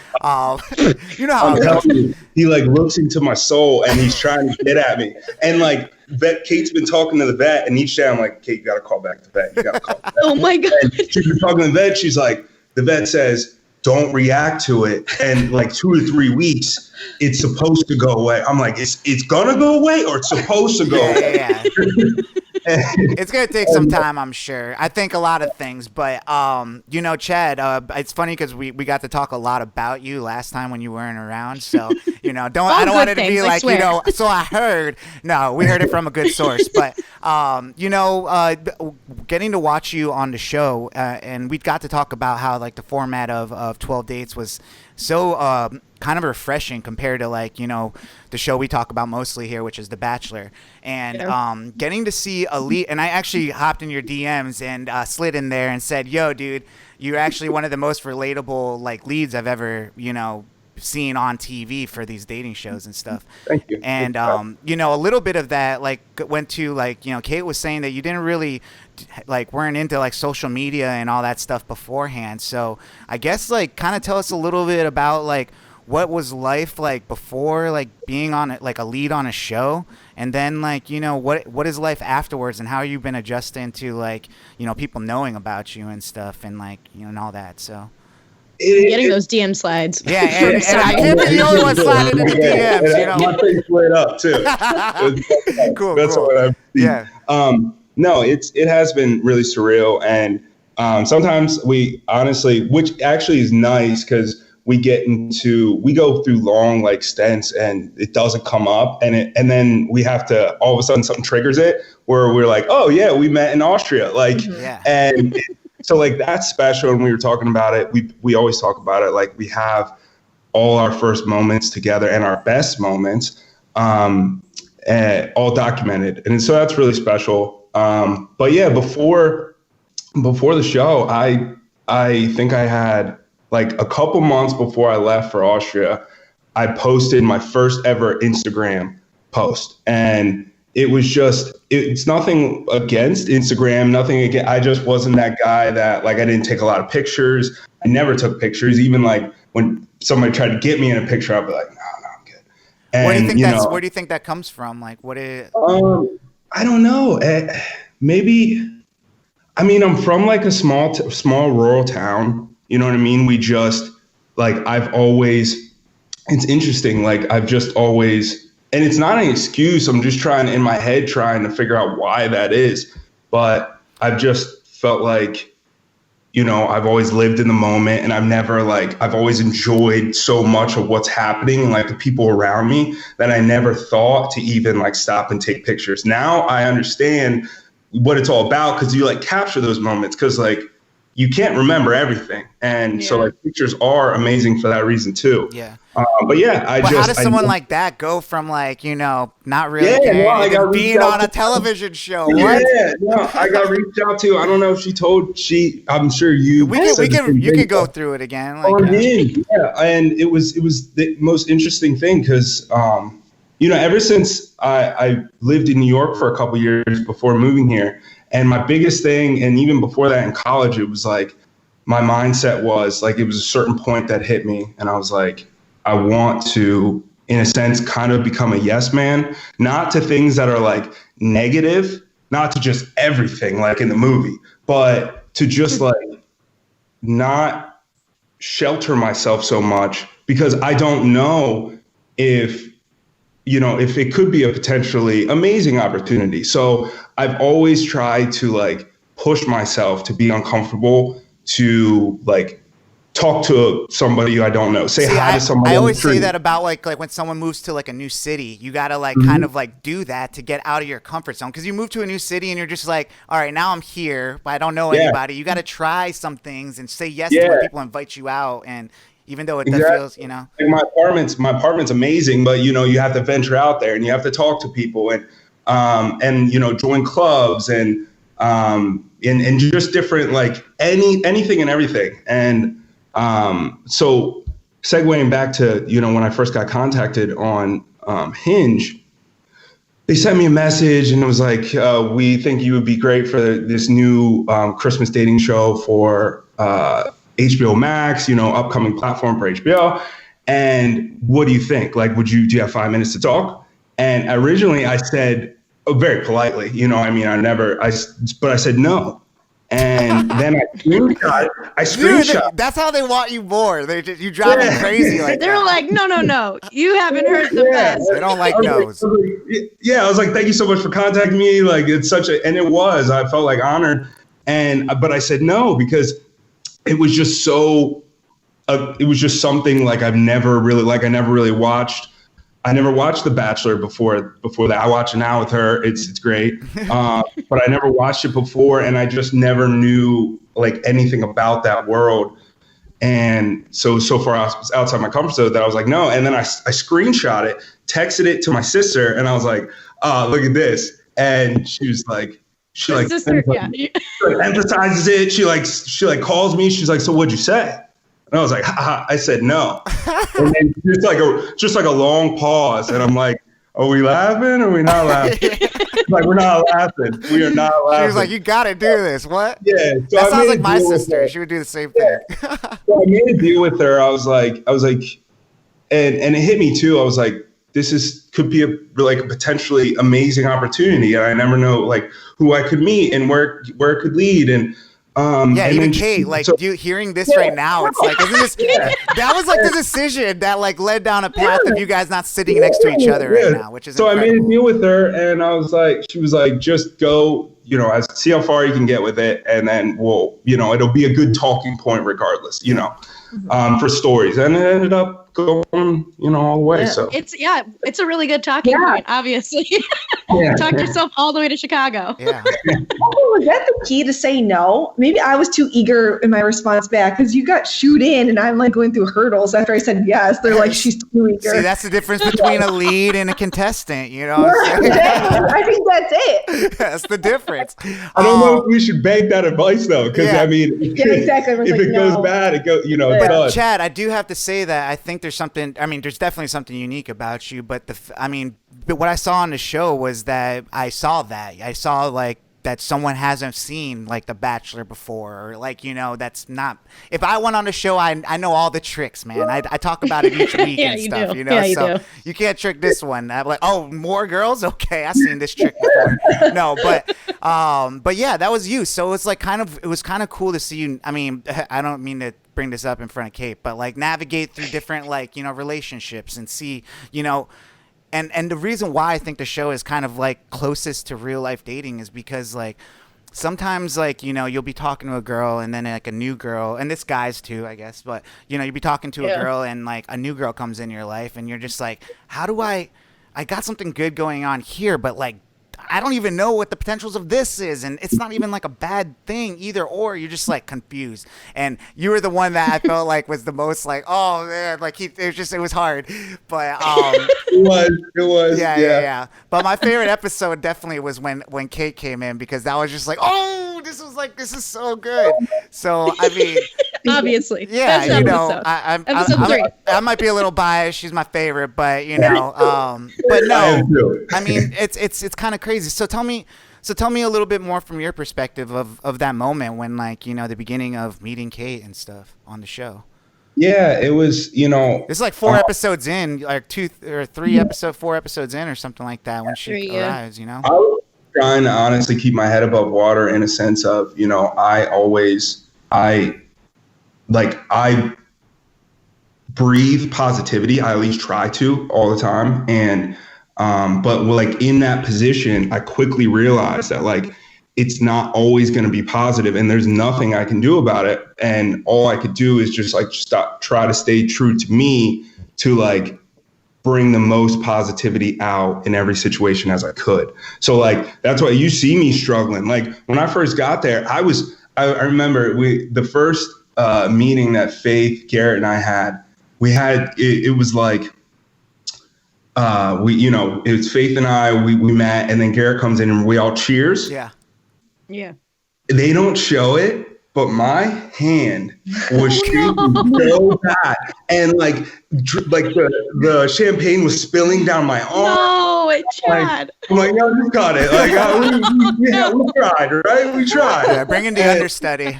you know how it goes. He like looks into my soul and he's trying to get at me. And like Kate's been talking to the vet, and each day I'm like, Kate, you gotta call back the vet. You gotta call back. Oh my God. And she's been talking to the vet. She's like, the vet says, don't react to it. And like 2 or 3 weeks, it's supposed to go away. I'm like, it's gonna go away or it's supposed to go away? Yeah. It's gonna take some time, I'm sure. I think a lot of things, but Chad, it's funny because we got to talk a lot about you last time when you weren't around. So I don't want it to be like so I heard. No, we heard it from a good source. But getting to watch you on the show, and we got to talk about how like the format of 12 Dates was so kind of refreshing compared to like the show we talk about mostly here, which is The Bachelor, and getting to see a lead. And I actually hopped in your DMs and slid in there and said, yo dude, you're actually one of the most relatable like leads I've ever seen on TV for these dating shows and stuff. Thank you. And a little bit of that like went to like Kate was saying that you didn't really weren't into like social media and all that stuff beforehand. So I guess like kind of tell us a little bit about like what was life like before like being on like a lead on a show, and then like what is life afterwards, and how you've been adjusting to like people knowing about you and stuff, and like and all that. So getting those DM slides. Yeah, and I can't be the only one sliding in the DMs. My face lit up too. Cool. That's what I've seen. Yeah. No, it has been really surreal, and sometimes we honestly, which actually is nice because we go through long like stints and it doesn't come up, and then we have to, all of a sudden something triggers it where we're like, oh yeah, we met in Austria, like, and so like that's special. And we were talking about it. We always talk about it. Like we have all our first moments together and our best moments, all documented, and so that's really special. But yeah, before before the show, I think I had like a couple months before I left for Austria, I posted my first ever Instagram post. And it was just, it's nothing against Instagram, nothing against, I just wasn't that guy that like, I didn't take a lot of pictures. I never took pictures. Even like when somebody tried to get me in a picture, I'd be like, no, I'm good. And, where do you think that comes from? Like what is I don't know. Maybe, I mean, I'm from like a small rural town. You know what I mean? We just like, it's interesting. Like I've just always, and it's not an excuse. I'm just trying to figure out why that is. But I've just felt like, I've always lived in the moment, and I've always enjoyed so much of what's happening and like the people around me that I never thought to even like stop and take pictures. Now I understand what it's all about, because you like capture those moments, because like you can't remember everything. And so like pictures are amazing for that reason too. Yeah. But yeah, how does someone like that go from like, not really caring to being on a television show? What? Yeah, no, I got reached out to. I don't know if I'm sure you. You can go through it again. Like, and it was the most interesting thing because, ever since I lived in New York for a couple years before moving here, and my biggest thing, and even before that in college, it was like my mindset was like, it was a certain point that hit me, and I was like, I want to, in a sense, kind of become a yes man, not to things that are like negative, not to just everything like in the movie, but to just like not shelter myself so much, because I don't know if it could be a potentially amazing opportunity. So I've always tried to like push myself to be uncomfortable, to like talk to somebody I don't know, say hi to somebody. I always say that about like when someone moves to like a new city, you got to like kind of like do that to get out of your comfort zone. Cause you move to a new city and you're just like, all right, now I'm here, but I don't know anybody. You got to try some things and say yes to when people invite you out. And even though it feels, like my apartment's amazing, but you have to venture out there and you have to talk to people and join clubs and just different, like anything and everything. And, so segueing back to, when I first got contacted on, Hinge, they sent me a message and it was like, we think you would be great for this new, Christmas dating show for, HBO Max, upcoming platform for HBO. And what do you think? Like, do you have 5 minutes to talk? And originally I said, very politely, but I said no. And then I screenshot. Dude, that's how they want you more. You drive them crazy. Like they're like, no. You haven't heard the best. They don't like no's. I was like, thank you so much for contacting me. Like, it's and it was. I felt like honored. But I said no because it was just so. It was just something like I never really watched. I never watched The Bachelor before that. I watch it now with her. It's great. But I never watched it before, and I just never knew like anything about that world. And so far I was outside my comfort zone that I was like, no. And then I screenshot it, texted it to my sister, and I was like, look at this. And she was like, she emphasizes it. She calls me. She's like, so what'd you say? And I was like, I said no. And then just like a long pause. And I'm like, are we laughing or are we not laughing? Like, we're not laughing. We are not laughing. She was like, you got to do this. What? Yeah. So that sounds like my sister. She would do the same thing. So I made a deal with her. I was like, and it hit me too. I was like, could be a potentially amazing opportunity. And I never know like who I could meet and where it could lead. And, even Kate, you hearing this right now, it's like, isn't this, that was like the decision that like led down a path of you guys not sitting next to each other right now, which is so incredible. I made a deal with her and I was like, she was like, just go, see how far you can get with it. And then we'll, it'll be a good talking point regardless, for stories. And it ended up going, all the way. So it's a really good talking point, obviously. Talk yourself all the way to Chicago. Yeah. Was that the key to say no? Maybe I was too eager in my response back because you got shooed in and I'm like going through hurdles after I said yes. They're like, she's too eager. See, that's the difference between a lead and a contestant, you know what I'm saying? I think that's it. That's the difference. I don't know if we should bank that advice though, because Yeah. I mean, exactly. if it goes bad, it goes, it does. Chad, I do have to say that I think there's something. I mean, there's definitely something unique about you. But but what I saw on the show was that I saw like that someone hasn't seen like The Bachelor before, or like that's not. If I went on the show, I know all the tricks, man. I talk about it each week and stuff, do. Yeah, you so do. you can't trick this one. I'm like, oh, more girls? Okay, I've seen this trick before. No, but yeah, that was you. So it's like it was kind of cool to see you. I mean, I don't mean to bring this up in front of Kate, but like navigate through different relationships and see, and the reason why I think the show is kind of like closest to real life dating is because like sometimes like you'll be talking to a girl and then like a new girl, and this guys too I guess, but you'll be talking to a girl and like a new girl comes in your life and you're just like, how do I got something good going on here, but like I don't even know what the potentials of this is, and it's not even like a bad thing either, or you're just like confused. And you were the one that I felt like was the most like, oh man, like it was hard, but it was yeah. But my favorite episode definitely was when Kate came in, because that was just like, oh, this is so good. So I mean, obviously, yeah, episode 3. I might be a little biased. She's my favorite, but but no, I mean it's kind of crazy. So tell me a little bit more from your perspective of that moment when the beginning of meeting Kate and stuff on the show. Yeah, it was, it's like 4 episodes in, like 4 episodes in or something like that when she arrives, I was trying to honestly keep my head above water in a sense of, I breathe positivity. I at least try to all the time. And but like in that position, I quickly realized that like it's not always going to be positive, and there's nothing I can do about it. And all I could do is just like try to stay true to me, to like bring the most positivity out in every situation as I could. So like that's why you see me struggling. Like when I first got there, I remember the first meeting that Faith, Garrett, and I had. It was like. It was Faith and I, we met, and then Garrett comes in and we all cheers. Yeah. They don't show it, but my hand was shaking so bad. And like the champagne was spilling down my arm. No, Chad. I'm like, no, you got it. Like, we tried, right? We tried. Yeah, bring in the understudy.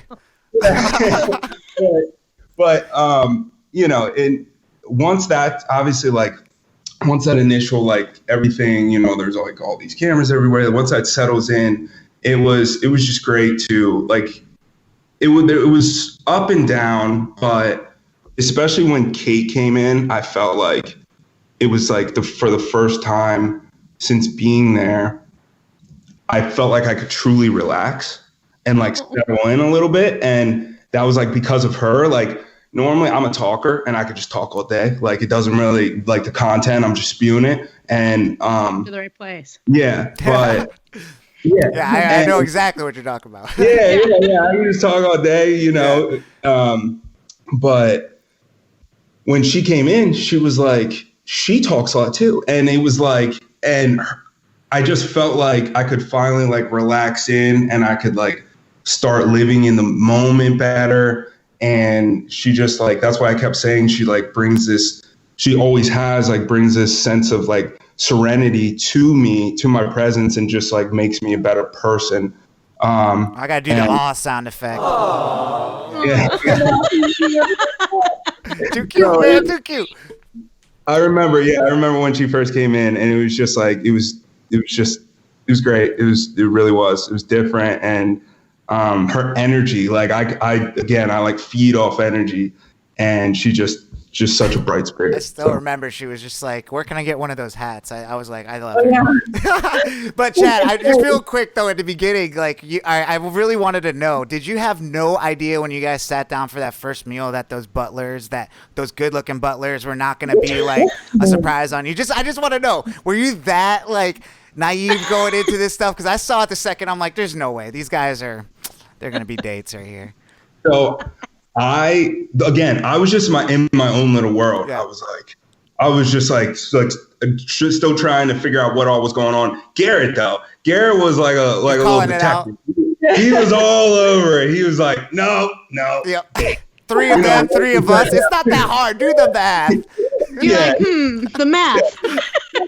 But, and once that, obviously, like, once that initial, like everything, there's like all these cameras everywhere. Once that settles in, it was just great to like, it was up and down, but especially when Kate came in, I felt like it was like for the first time since being there, I felt like I could truly relax and like settle in a little bit. And that was like because of her. Like normally I'm a talker and I could just talk all day. Like it doesn't really like the content. I'm just spewing it and to the right place. Yeah, but yeah, I know exactly what you're talking about. Yeah. I can just talk all day, but when she came in, she was like, she talks a lot too, and it was like, and I just felt like I could finally like relax in, and I could like start living in the moment better. And she just like, that's why I kept saying she like brings this, she always has like brings this sense of like serenity to me, to my presence, and just like makes me a better person. I gotta do the aw sound effect. Yeah. Too cute, man, too cute. I remember when she first came in, and it was just like, it was great. It really was. It was different. And her energy, like I like feed off energy, and she just just such a bright spirit. I still remember she was just like, where can I get one of those hats? I was like, I love it. But Chad, I just real quick though, at the beginning, like I really wanted to know, did you have no idea when you guys sat down for that first meal that those good looking butlers were not going to be like a surprise on you? I just want to know, were you that like naive going into this stuff? Because I saw it the second, I'm like, there's no way. These guys they're going to be dates right here. So I was just in my own little world. Yeah. I was just still trying to figure out what all was going on. Garrett was like a little detective. He was all over it. He was like, no. Yep. Three of them, three of us. It's not that hard. Do the math. You're like, the math.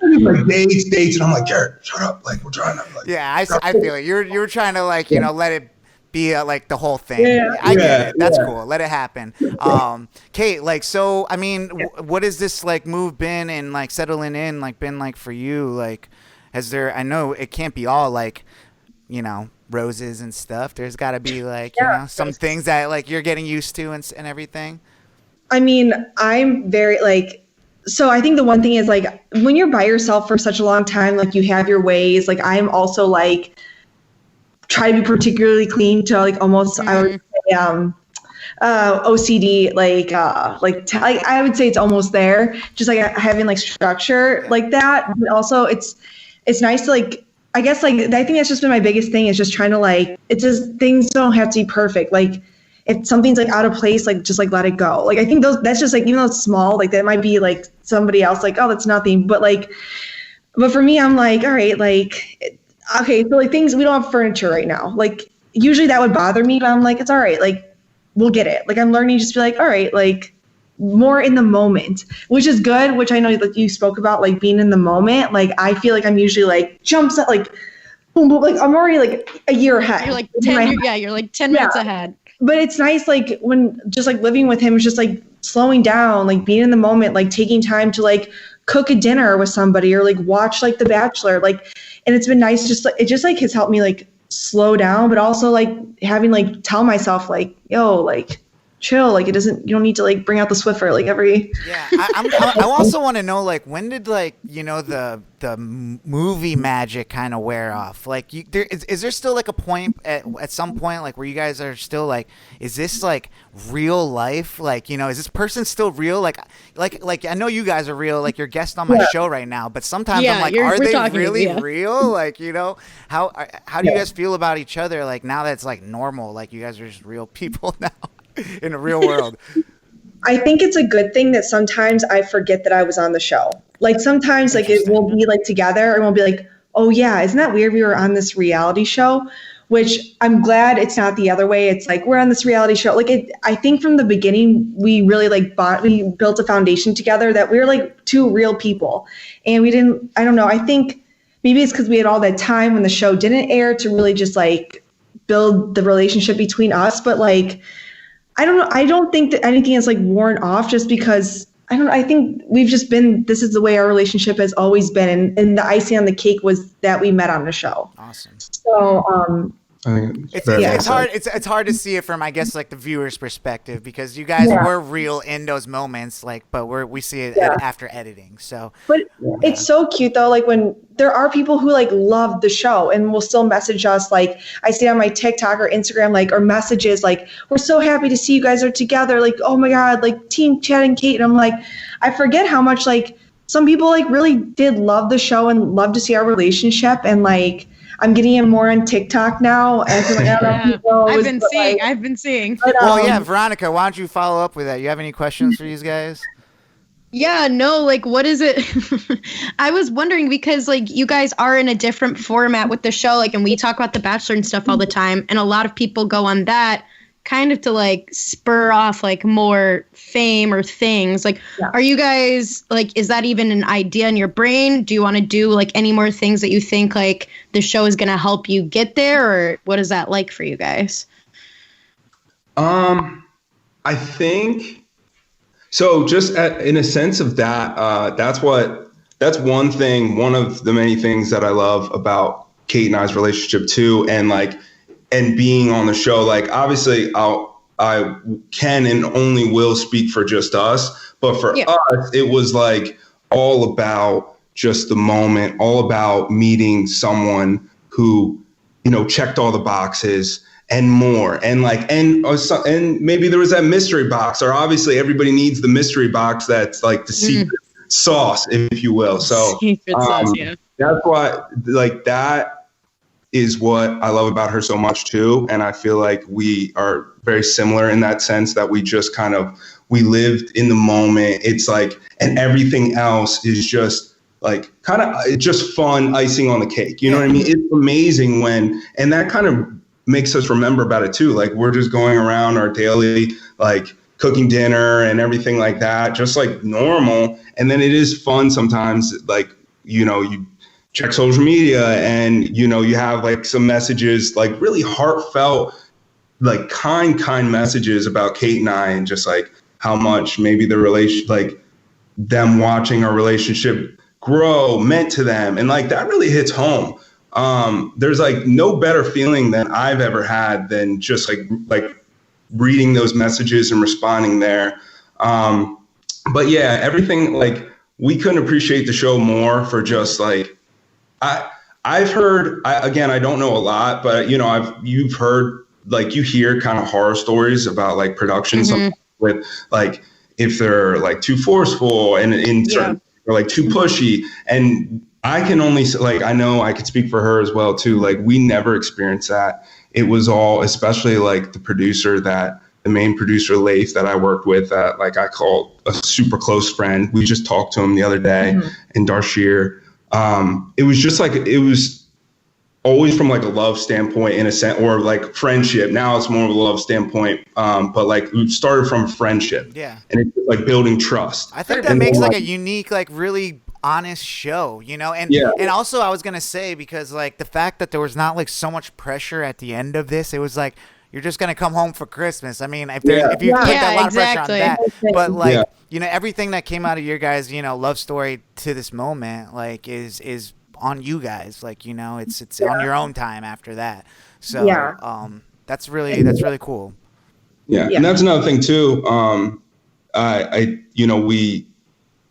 Like dates, and I'm like, Garrett, shut up. Like, we're trying to. Like, yeah, I feel it. You were trying to let it be like the whole thing. I get it. That's cool. Let it happen. Kate, like, so I mean, what has this like move been and like settling in like been like for you? Like, I know it can't be all like, roses and stuff. There's got to be like some things that like you're getting used to and everything. I mean, I'm very so I think the one thing is like when you're by yourself for such a long time, like you have your ways. Like I'm also like try to be particularly clean to like almost I would say OCD I would say it's almost there, just like having like structure like that. But also it's nice to like, I guess like I think that's just been my biggest thing is just trying to like, it's just things don't have to be perfect. Like if something's like out of place, like just like let it go. Like I think that's just like, even though it's small, like that might be like somebody else like, oh, that's nothing, but for me, I'm like, all right, like okay, so like things, we don't have furniture right now. Like usually that would bother me, but I'm like, it's all right. Like we'll get it. Like I'm learning to just be like, all right, like more in the moment, which is good, which I know that you spoke about, like being in the moment. Like I feel like I'm usually like jumps at like, boom, boom, like I'm already like a year ahead. You're like 10 minutes ahead. But it's nice, like when just like living with him is just like slowing down, like being in the moment, like taking time to like cook a dinner with somebody or like watch like The Bachelor, like. And it's been nice, it just like has helped me like slow down, but also like having like tell myself like, yo, like chill, like you don't need to like bring out the Swiffer like every. Yeah, I also want to know like when did like the movie magic kind of wear off? Like is there still like a point at some point like where you guys are still like, is this like real life? Like is this person still real? Like I know you guys are real. Like you're guest on my show right now, but sometimes I'm like, are they really real? Like how do you guys feel about each other? Like now that's like normal. Like you guys are just real people now. In the real world. I think it's a good thing that sometimes I forget that I was on the show. Like sometimes like it will be like together and we'll be like, oh yeah, isn't that weird? We were on this reality show, which I'm glad it's not the other way. It's like, we're on this reality show. Like I think from the beginning, we really we built a foundation together that we were like two real people. And I don't know. I think maybe it's because we had all that time when the show didn't air to really just like build the relationship between us. But like, I don't know. I don't think that anything is like worn off just because I think we've just been, this is the way our relationship has always been. And the icing on the cake was that we met on the show. Awesome. So, I think it's hard to see it from, I guess, like the viewer's perspective because you guys were real in those moments, like, but we see it after editing. So, but it's so cute though. Like when there are people who like love the show and will still message us. Like I see on my TikTok or Instagram, like, or messages like, we're so happy to see you guys are together. Like, oh my God, like team Chad and Kate. And I'm like, I forget how much like some people like really did love the show and love to see our relationship. And like, I'm getting it more on TikTok now. And I've been seeing. But, Veronica, why don't you follow up with that? You have any questions for these guys? Yeah, no, like, what is it? I was wondering because, like, you guys are in a different format with the show, like, and we talk about The Bachelor and stuff all the time, and a lot of people go on that kind of to, like, spur off, like, more fame or things. Like, are you guys, like, is that even an idea in your brain? Do you want to do, like, any more things that you think, like, the show is going to help you get there, or what is that like for you guys? I think... So just in a sense of that, that's one thing, one of the many things that I love about Kate and I's relationship too. And being on the show, like obviously I can and only will speak for just us, But for us, it was like all about just the moment, all about meeting someone who, you know, checked all the boxes and more. And like, and maybe there was that mystery box, or obviously everybody needs the mystery box that's like the secret sauce, if you will. So Secret sauce, yeah. That's why, like, that is what I love about her so much too. And I feel like we are very similar in that sense, that we just kind of, we lived in the moment. It's like, and everything else is just like kind of just fun icing on the cake. You know what I mean? It's amazing when, and that kind of makes us remember about it too. Like, we're just going around our daily, like, cooking dinner and everything like that, just like normal. And then it is fun sometimes, like, you know, you check social media and, you know, you have like some messages, like really heartfelt, like kind messages about Kate and I, and just like how much maybe the relation, like them watching our relationship grow meant to them. And like, that really hits home. There's like no better feeling than I've ever had than just like reading those messages and responding there. But yeah, everything, like, we couldn't appreciate the show more for just like, I've heard, again, I don't know a lot, but you know, you've heard, like, you hear kind of horror stories about like productions with like, if they're like too forceful and in certain, or like too pushy. And I can only, like, I know I could speak for her as well too. Like, we never experienced that. It was all, especially like the main producer, Leif, that I worked with, that like I call a super close friend. We just talked to him the other day, in Darshir. It was just like, it was always from like a love standpoint in a sense, or like friendship. Now it's more of a love standpoint. But like, we started from friendship. Yeah. And it's like building trust. I think that makes like a unique, like really honest show, you know? And and also I was going to say, because like the fact that there was not like so much pressure at the end of this, it was like, you're just going to come home for Christmas. I mean, if you put that a lot of pressure on that, but like, you know, everything that came out of your guys, you know, love story to this moment, like is on you guys. Like, you know, it's on your own time after that. So that's really cool. Yeah. And that's another thing too. You know,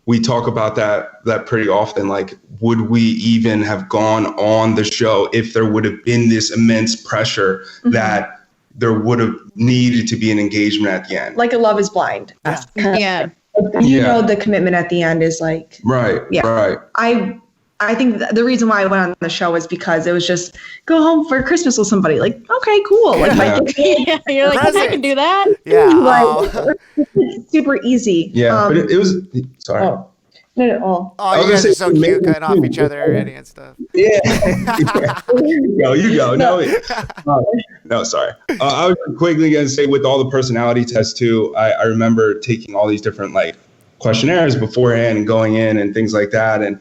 we talk about that pretty often. Like, would we even have gone on the show if there would have been this immense pressure that there would have needed to be an engagement at the end? Like a Love is Blind. Yeah. You know, the commitment at the end is like, right. I think the reason why I went on the show was because it was just go home for Christmas with somebody. Like, okay, cool. Like, you're like, I can do that. Yeah. Like, it's super easy. Yeah, but it was, sorry. Oh, no. Oh, you guys are so cute, cutting off each other already and stuff. Yeah. You go. No, sorry. I was quickly going to say, with all the personality tests too, I remember taking all these different like questionnaires beforehand and going in and things like that. And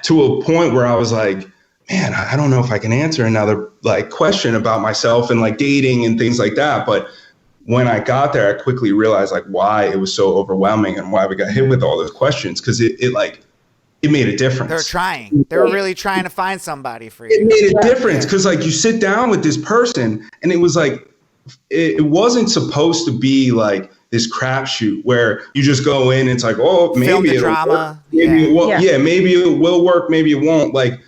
to a point where I was like, man, I don't know if I can answer another like question about myself and like dating and things like that. But when I got there, I quickly realized like why it was so overwhelming and why we got hit with all those questions. Cause it made a difference. They're trying. They're really trying to find somebody for you. It made a difference. Cause like you sit down with this person and it was like, it wasn't supposed to be like this crapshoot where you just go in and it's like, oh, maybe it'll drama. Work. Maybe it will work. Maybe it won't. Like,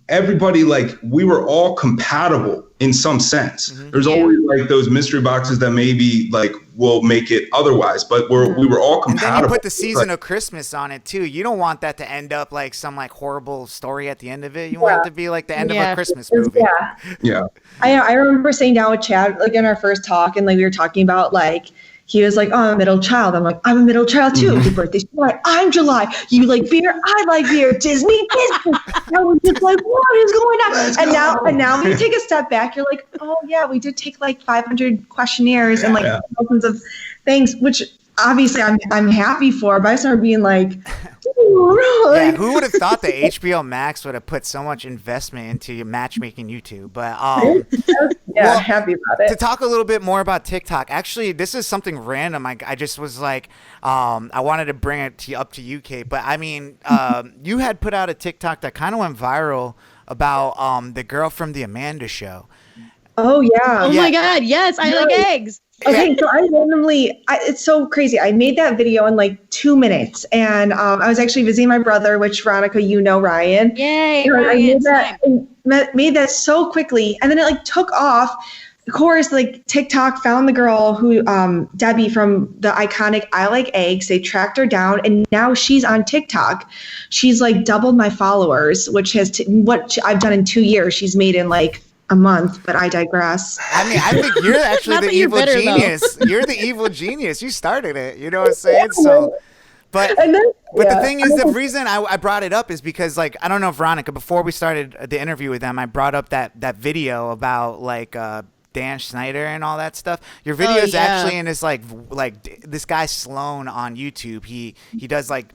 everybody, like, we were all compatible in some sense. There's always like those mystery boxes that maybe like will make it otherwise, but we were all compatible. And then you put the season of Christmas on it too. You don't want that to end up like some like horrible story at the end of it. You want it to be like the end of a Christmas movie. Yeah. I remember sitting down with Chad like in our first talk, and like we were talking about like, he was like, oh, I'm a middle child. I'm like, I'm a middle child too. Your birthday's July. I'm July. You like beer? I like beer. Disney. I was just like, what is going on? And now when you take a step back, you're like, oh yeah, we did take like 500 questionnaires and like thousands of things, which obviously I'm happy for. But I started being like, who would have thought that HBO Max would have put so much investment into matchmaking YouTube? But happy about it. To talk a little bit more about TikTok, actually, this is something random. I just was like, I wanted to bring it up to you, Kate. But I mean, you had put out a TikTok that kind of went viral about the girl from the Amanda Show. Oh yeah. Oh my God. Yes, I like eggs. Okay, so it's so crazy. I made that video in like 2 minutes, and I was actually visiting my brother, which Veronica, Ryan. Yay, Ryan! I made that so quickly, and then it like took off. Of course, like TikTok found the girl who, Debbie from the iconic I Like Eggs. They tracked her down, and now she's on TikTok. She's like doubled my followers, which has what I've done in 2 years. She's made in like a month, but I digress. I mean, I think you're actually the evil genius. You're the evil genius. You started it. You know what I'm saying? So, but the thing is, the reason I brought it up is because, like, I don't know, Veronica, before we started the interview with them, I brought up that video about like Dan Schneider and all that stuff. Your video is actually in this like this guy Sloan on YouTube. He does like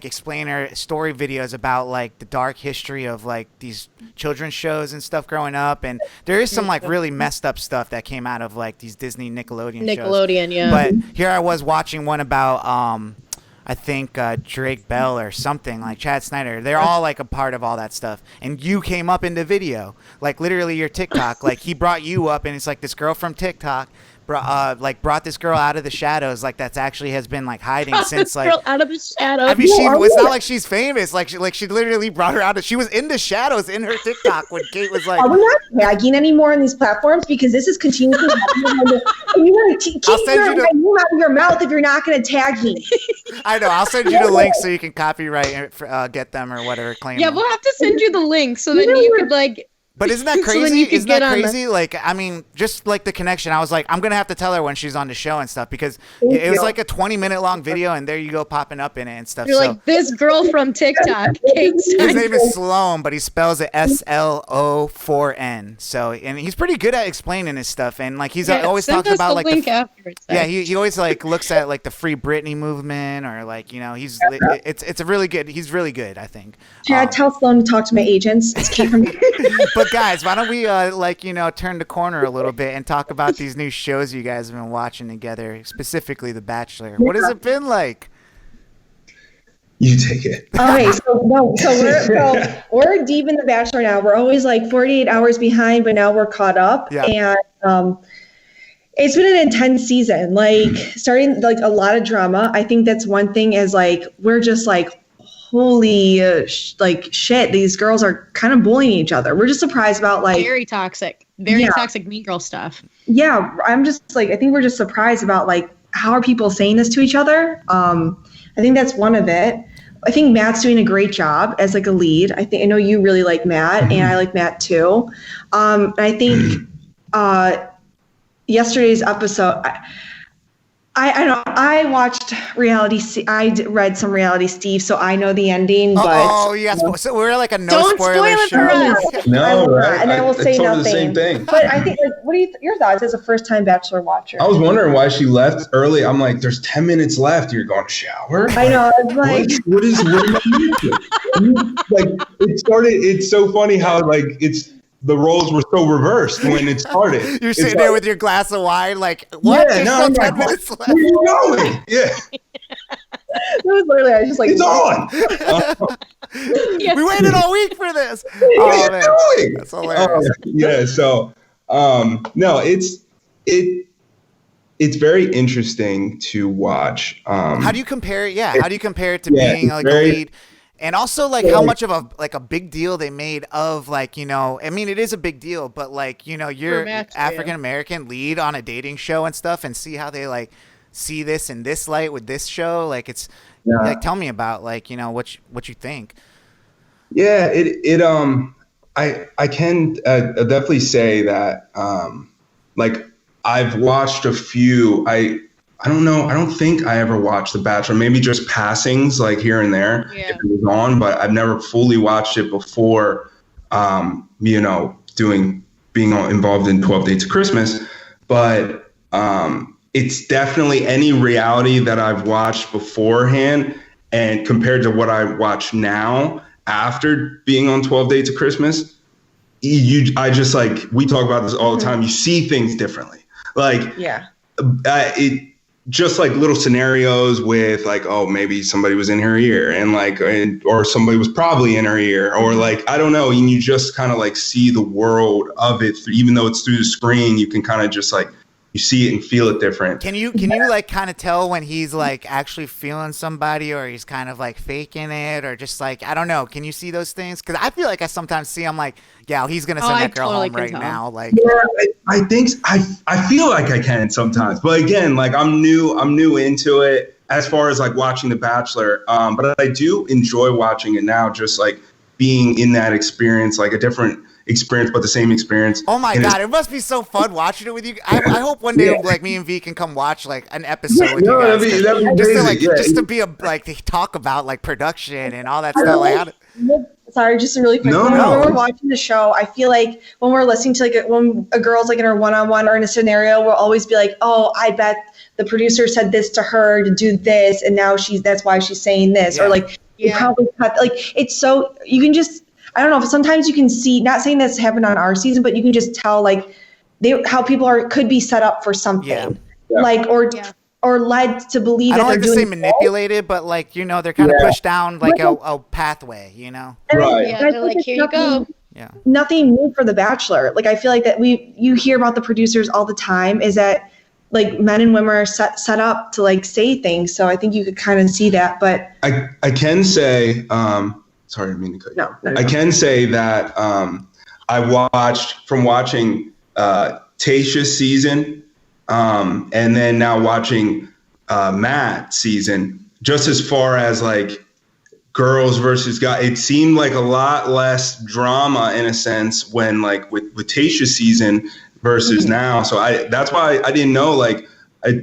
explainer story videos about like the dark history of like these children's shows and stuff growing up, and there is some like really messed up stuff that came out of like these Disney Nickelodeon shows. Yeah. But here I was watching one about I think Drake Bell or something, like Chad Snyder. They're all like a part of all that stuff. And you came up in the video, like literally your TikTok. Like he brought you up, and it's like this girl from TikTok brought this girl out of the shadows, like that's actually has been like hiding since like girl out of the shadows. I mean, it's not like she's famous. Like she literally brought her out of. She was in the shadows in her TikTok when Kate was like. Are we not tagging anymore on these platforms because this is continuously happening? You want to keep your name out of your mouth if you're not going to tag me. I know. I'll send you the link so you can copyright get them or whatever. Claim. Yeah, them. We'll have to send you the link so that you could like. But isn't that crazy? Isn't that crazy? Like, I mean, just like the connection. I was like, I'm going to have to tell her when she's on the show and stuff because it was like a 20-minute long video and there you go popping up in it and stuff. You're like, this girl from TikTok, Kate Steinberg. His name is Sloan, but he spells it SLO4N. So, and he's pretty good at explaining his stuff. And like, he's always talks about like link afterwards. Yeah, he always like looks at like the Free Britney movement or like, you know, it's a really good, he's really good, I think. Chad, tell Sloan to talk to my agents. It's Kate from But guys, why don't we like, you know, turn the corner a little bit and talk about these new shows you guys have been watching together, specifically The Bachelor. What has it been like? You take it. Okay, so we're deep in The Bachelor now. We're always like 48 hours behind, but now we're caught up. Yeah. And it's been an intense season. Like starting like a lot of drama. I think that's one thing is like we're just like holy like shit, these girls are kind of bullying each other. We're just surprised about like very toxic mean girl stuff. Yeah, I'm just like I think we're just surprised about like how are people saying this to each other. I think that's one of it. I think Matt's doing a great job as like a lead. I know you really like Matt, and I like Matt too. I think yesterday's episode. I know. I watched reality. I read some reality Steve, so I know the ending. But yes, so we're like a don't spoiler spoil it show. for us. No, right? And I will say nothing. The same thing. But I think, like, what are your thoughts as a first-time Bachelor watcher? I was wondering why she left early. I'm like, there's 10 minutes left. You're going to shower? I know. It's like, what is like? It started. It's so funny how like the roles were so reversed when it started. You're sitting there with your glass of wine, like, what? Yeah, There's still 10 minutes left. Where are you going? Yeah. it was literally, I was just like, it's on. We waited all week for this. What are you doing? That's hilarious. Yeah. So, no, it's very interesting to watch. How do you compare it? Yeah. How do you compare it to being like a lead? And also, like, how much of a big deal they made of, like, you know, I mean, it is a big deal, but, like, you know, you're African-American lead on a dating show and stuff, and see how they, like, see this in this light with this show. Like, it's, like, tell me about, like, you know, what you think. Yeah, I can definitely say that, like, I've watched a few, I don't know. I don't think I ever watched The Bachelor. Maybe just passings, like here and there, if it was on. But I've never fully watched it before. You know, being involved in 12 Dates of Christmas. But it's definitely any reality that I've watched beforehand, and compared to what I watch now after being on 12 Dates of Christmas, I just like we talk about this all the time. You see things differently. Like it. Just like little scenarios with like, oh, maybe somebody was in her ear and like, or somebody was probably in her ear, or like, I don't know. And you just kind of like see the world of it, even though it's through the screen, you can kind of just like you see it and feel it different. Can you like kind of tell when he's like actually feeling somebody, or he's kind of like faking it, or just like, I don't know, can you see those things? Because I feel like I sometimes see, I'm like, yeah, he's gonna send that girl home right now. Like, yeah, I think I feel like I can sometimes, but again, like I'm new into it as far as like watching The Bachelor, but I do enjoy watching it now, just like being in that experience, like a different experience, but the same experience. Oh my God, it must be so fun watching it with you. I hope one day like me and V can come watch like an episode with you guys. That'd be just to, like, crazy, just to be to talk about like production and all that stuff. Like, sorry, just a really quick one. When we're watching the show, I feel like when we're listening to like when a girl's like in her one-on-one or in a scenario, we'll always be like, oh, I bet the producer said this to her to do this, and now that's why she's saying this, or like you probably cut, like it's so you can just, I don't know, sometimes you can see, not saying this happened on our season, but you can just tell like how people could be set up for something, like or led to believe. I don't that like to say manipulated, but like, you know, they're kind of pushed down like a pathway, you know. Right. Yeah, they're like, here you go. Yeah. Nothing new for The Bachelor. Like I feel like that you hear about the producers all the time is that like men and women are set up to like say things. So I think you could kind of see that. But I can say, sorry, I didn't mean to cut you. No. I can say that I watching Tayshia's season, and then now watching Matt's season, just as far as like girls versus guys, it seemed like a lot less drama in a sense when like with Tayshia's season versus now. So that's why I didn't know, like,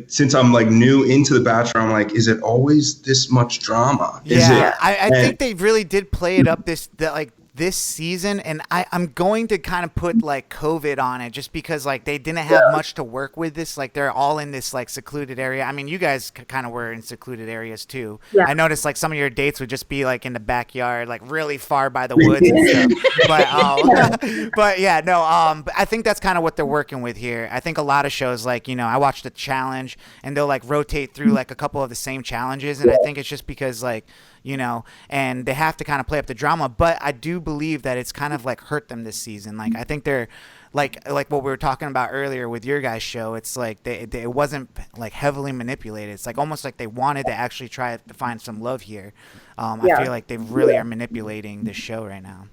since I'm like new into The Bachelor, I'm like, is it always this much drama? I think they really did play it up this season, and I'm going to kind of put like COVID on it just because like they didn't have much to work with this. Like they're all in this like secluded area. I mean, you guys kind of were in secluded areas too. Yeah. I noticed like some of your dates would just be like in the backyard, like really far by the woods and stuff. But yeah, no, but I think that's kind of what they're working with here. I think a lot of shows, like, you know, I watched The Challenge and they'll like rotate through like a couple of the same challenges, and I think it's just because like, you know, and they have to kind of play up the drama. But I do believe that it's kind of like hurt them this season. Like I think they're like what we were talking about earlier with your guys' show. It's like it wasn't like heavily manipulated. It's like almost like they wanted to actually try to find some love here. I feel like they really are manipulating this show right now.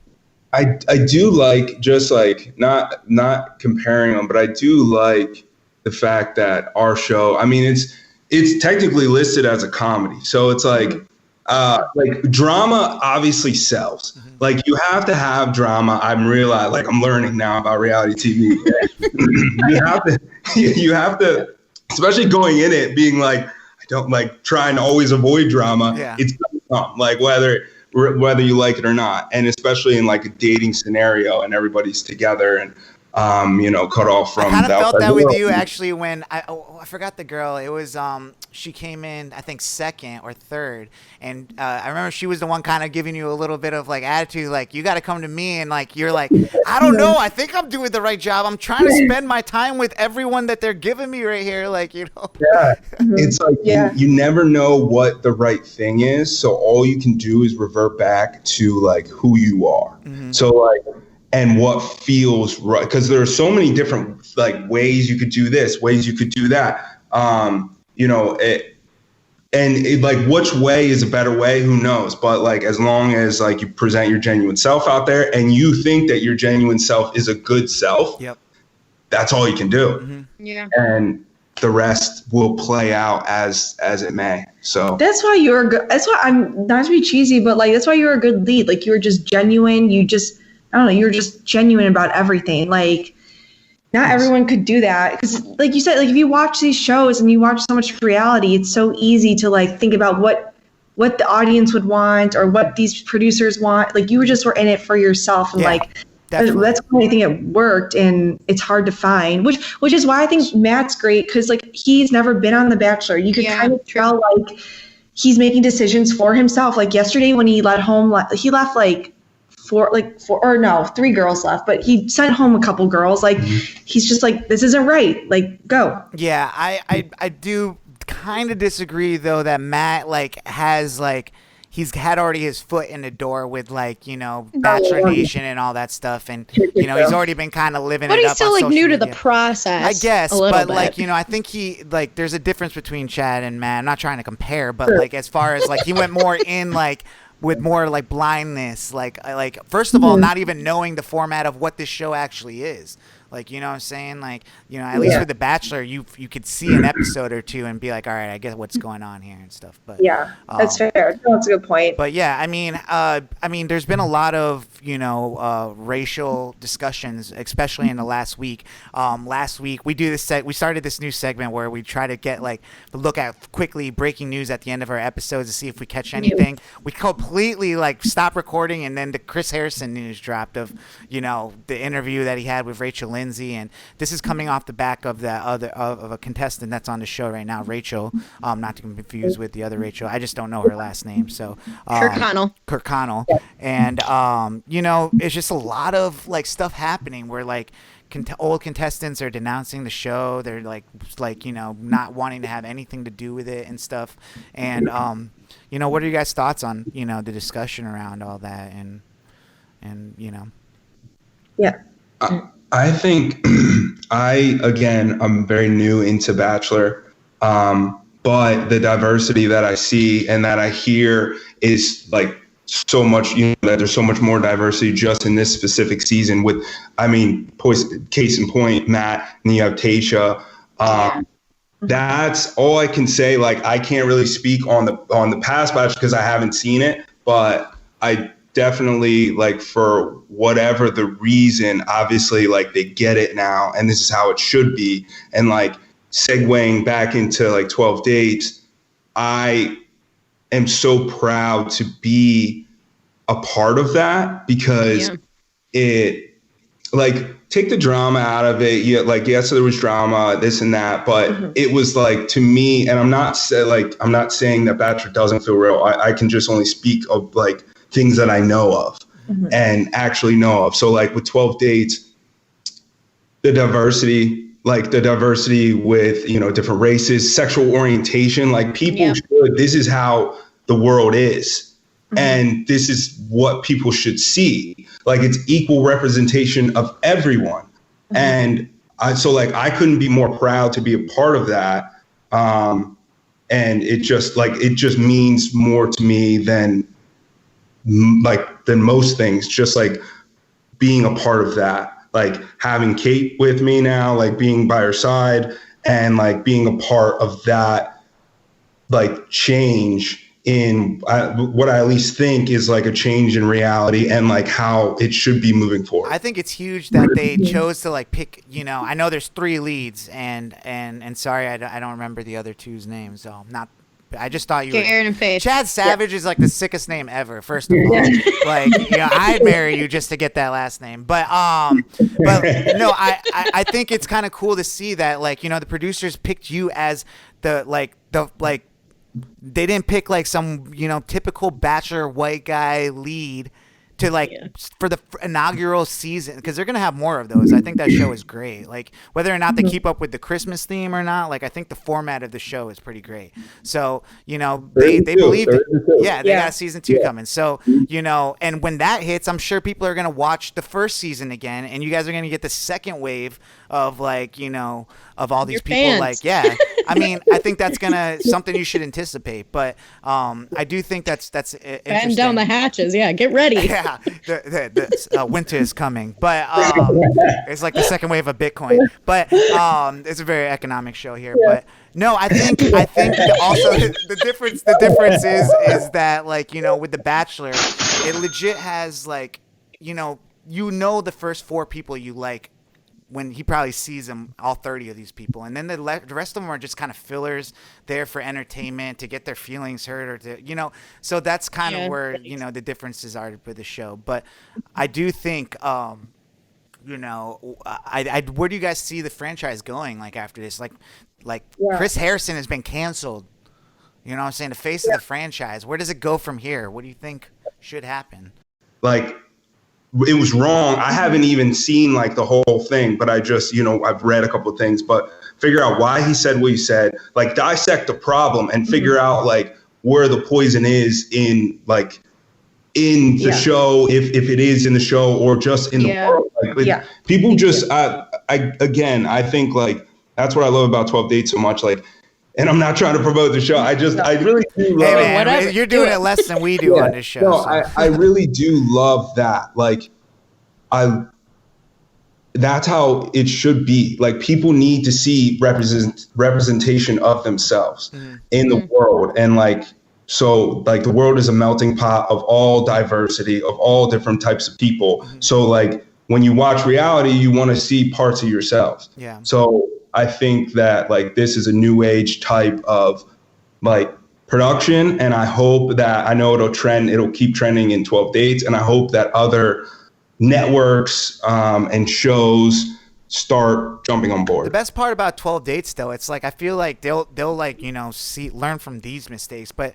I do like, just like not comparing them, but I do like the fact that our show, I mean, it's technically listed as a comedy, so it's like drama obviously sells. Mm-hmm. Like you have to have drama. I'm learning now about reality TV. you have to, especially going in it being like, I don't like trying to always avoid drama. Yeah. It's gonna come, like whether you like it or not, and especially in like a dating scenario and everybody's together and you know, cut off from. I kind of felt that with you actually when I forgot the girl. It was she came in, I think, second or third, and I remember she was the one kind of giving you a little bit of like attitude, like you got to come to me, and like you're like, I don't know, I think I'm doing the right job. I'm trying to spend my time with everyone that they're giving me right here, like, you know. Yeah, it's like you never know what the right thing is, so all you can do is revert back to like who you are. Mm-hmm. So like. And what feels right, because there are so many different like ways you could do this, ways you could do that. You know, like which way is a better way? Who knows? But like as long as like you present your genuine self out there, and you think that your genuine self is a good self, that's all you can do. Mm-hmm. Yeah, and the rest will play out as it may. So that's why you're good. That's why I'm not to be cheesy, but like that's why you're a good lead. Like you were just genuine. I don't know, you're just genuine about everything. Like, not everyone could do that. Because, like you said, like if you watch these shows and you watch so much reality, it's so easy to like think about what the audience would want or what these producers want. Like you were in it for yourself, and that's why I think it worked. And it's hard to find, which is why I think Matt's great, because like he's never been on The Bachelor. You could kind of tell like he's making decisions for himself. Like yesterday when he left like. 3 girls left, but he sent home a couple girls. Like he's just like, this isn't right. Like go. Yeah, I do kind of disagree though that Matt like has like he's had already his foot in the door with like, you know, Bachelor Nation and all that stuff, and you know, he's already been kind of living but it he's up still on like new social to the media. process. I guess, a little but bit. like, you know, I think he like there's a difference between Chad and Matt. I'm not trying to compare, but like as far as like he went more in like with more like blindness, like first of all, not even knowing the format of what this show actually is. Like, you know what I'm saying? Like, you know, at least with The Bachelor, you could see an episode or two and be like, all right, I get what's going on here and stuff. But that's fair. That's a good point. But yeah, I mean, there's been a lot of, you know, racial discussions, especially in the last week. Last week we started this new segment where we try to get like look at quickly breaking news at the end of our episodes to see if we catch anything. We completely like stopped recording, and then the Chris Harrison news dropped of, you know, the interview that he had with Rachel Lindsay, and this is coming off the back of that of a contestant that's on the show right now, Rachel. Not to be confused with the other Rachel. I just don't know her last name. So Kurt Connell, and you know, it's just a lot of like stuff happening where like old contestants are denouncing the show. They're like you know, not wanting to have anything to do with it and stuff. And you know, what are you guys' thoughts on, you know, the discussion around all that and you know? Yeah. I think I'm very new into Bachelor, but the diversity that I see and that I hear is like so much, you know, that there's so much more diversity just in this specific season with, I mean, case in point, Matt, and you have Tasha. That's all I can say. Like, I can't really speak on the past Bachelor because I haven't seen it, but I definitely, like, for whatever the reason, obviously, like, they get it now and this is how it should be. And like segueing back into like 12 dates, I am so proud to be a part of that because it, like, take the drama out of it. Yeah, like, yes, there was drama, this and that, but it was like, to me, and I'm not saying that Bachelor doesn't feel real. I can just only speak of like things that I know of and actually know of. So like with 12 dates, the diversity with, you know, different races, sexual orientation, like people should, this is how the world is. And this is what people should see. Like, it's equal representation of everyone. And I couldn't be more proud to be a part of that. And it just means more to me than most things, just like being a part of that, like having Kate with me now, like being by her side and like being a part of that, like change in what I at least think is like a change in reality and like how it should be moving forward. I think it's huge that they chose to like pick, you know, I know there's 3 leads and sorry, I don't remember the other 2's names. So I just thought you were Aaron and Faith. Chad Savage is like the sickest name ever, first of all. Like, you know, I'd marry you just to get that last name. But no, I think it's kind of cool to see that, like, you know, the producers picked you as the they didn't pick like some, you know, typical Bachelor white guy lead to like for the inaugural season, because they're gonna have more of those. I think that show is great. Like, whether or not they keep up with the Christmas theme or not, like, I think the format of the show is pretty great. So, you know, they believed it. Yeah, they got season 2 coming. So, you know, and when that hits, I'm sure people are gonna watch the first season again, and you guys are gonna get the second wave of, like, you know, of all these people. Fans. Like, I mean, I think that's gonna something you should anticipate. But I do think that's interesting. Batten down the hatches. Yeah, get ready. Yeah, the winter is coming, but it's like the second wave of Bitcoin. But it's a very economic show here. But no, I think that also the difference is that, like, you know, with The Bachelor, it legit has, like, you know the first 4 people you like when he probably sees them, all 30 of these people, and then the rest of them are just kind of fillers there for entertainment, to get their feelings hurt, or to, you know, so that's kind of where, you know, the differences are with the show. But I do think, you know, I where do you guys see the franchise going, like, after this? Like Chris Harrison has been canceled, you know what I'm saying, the face of the franchise. Where does it go from here? What do you think should happen? Like, it was wrong. I haven't even seen like the whole thing, but I just, you know, I've read a couple of things, but figure out why he said what he said, like dissect the problem and figure out like where the poison is in the show, if it is in the show or just in the world. People just, I think like, that's what I love about 12 Dates so much. Like, and I'm not trying to promote the show. I really do love. Hey man, you're doing it less than we do on this show. No, so. I really do love that. Like, that's how it should be. Like, people need to see representation of themselves in the world. And like, so like the world is a melting pot of all diversity, of all different types of people. So like, when you watch reality, you want to see parts of yourselves. Yeah. So I think that like this is a new age type of like production, and I hope that, I know it'll keep trending in 12 Dates, and I hope that other networks and shows start jumping on board. The best part about 12 Dates though, it's like I feel like they'll like, you know, learn from these mistakes, but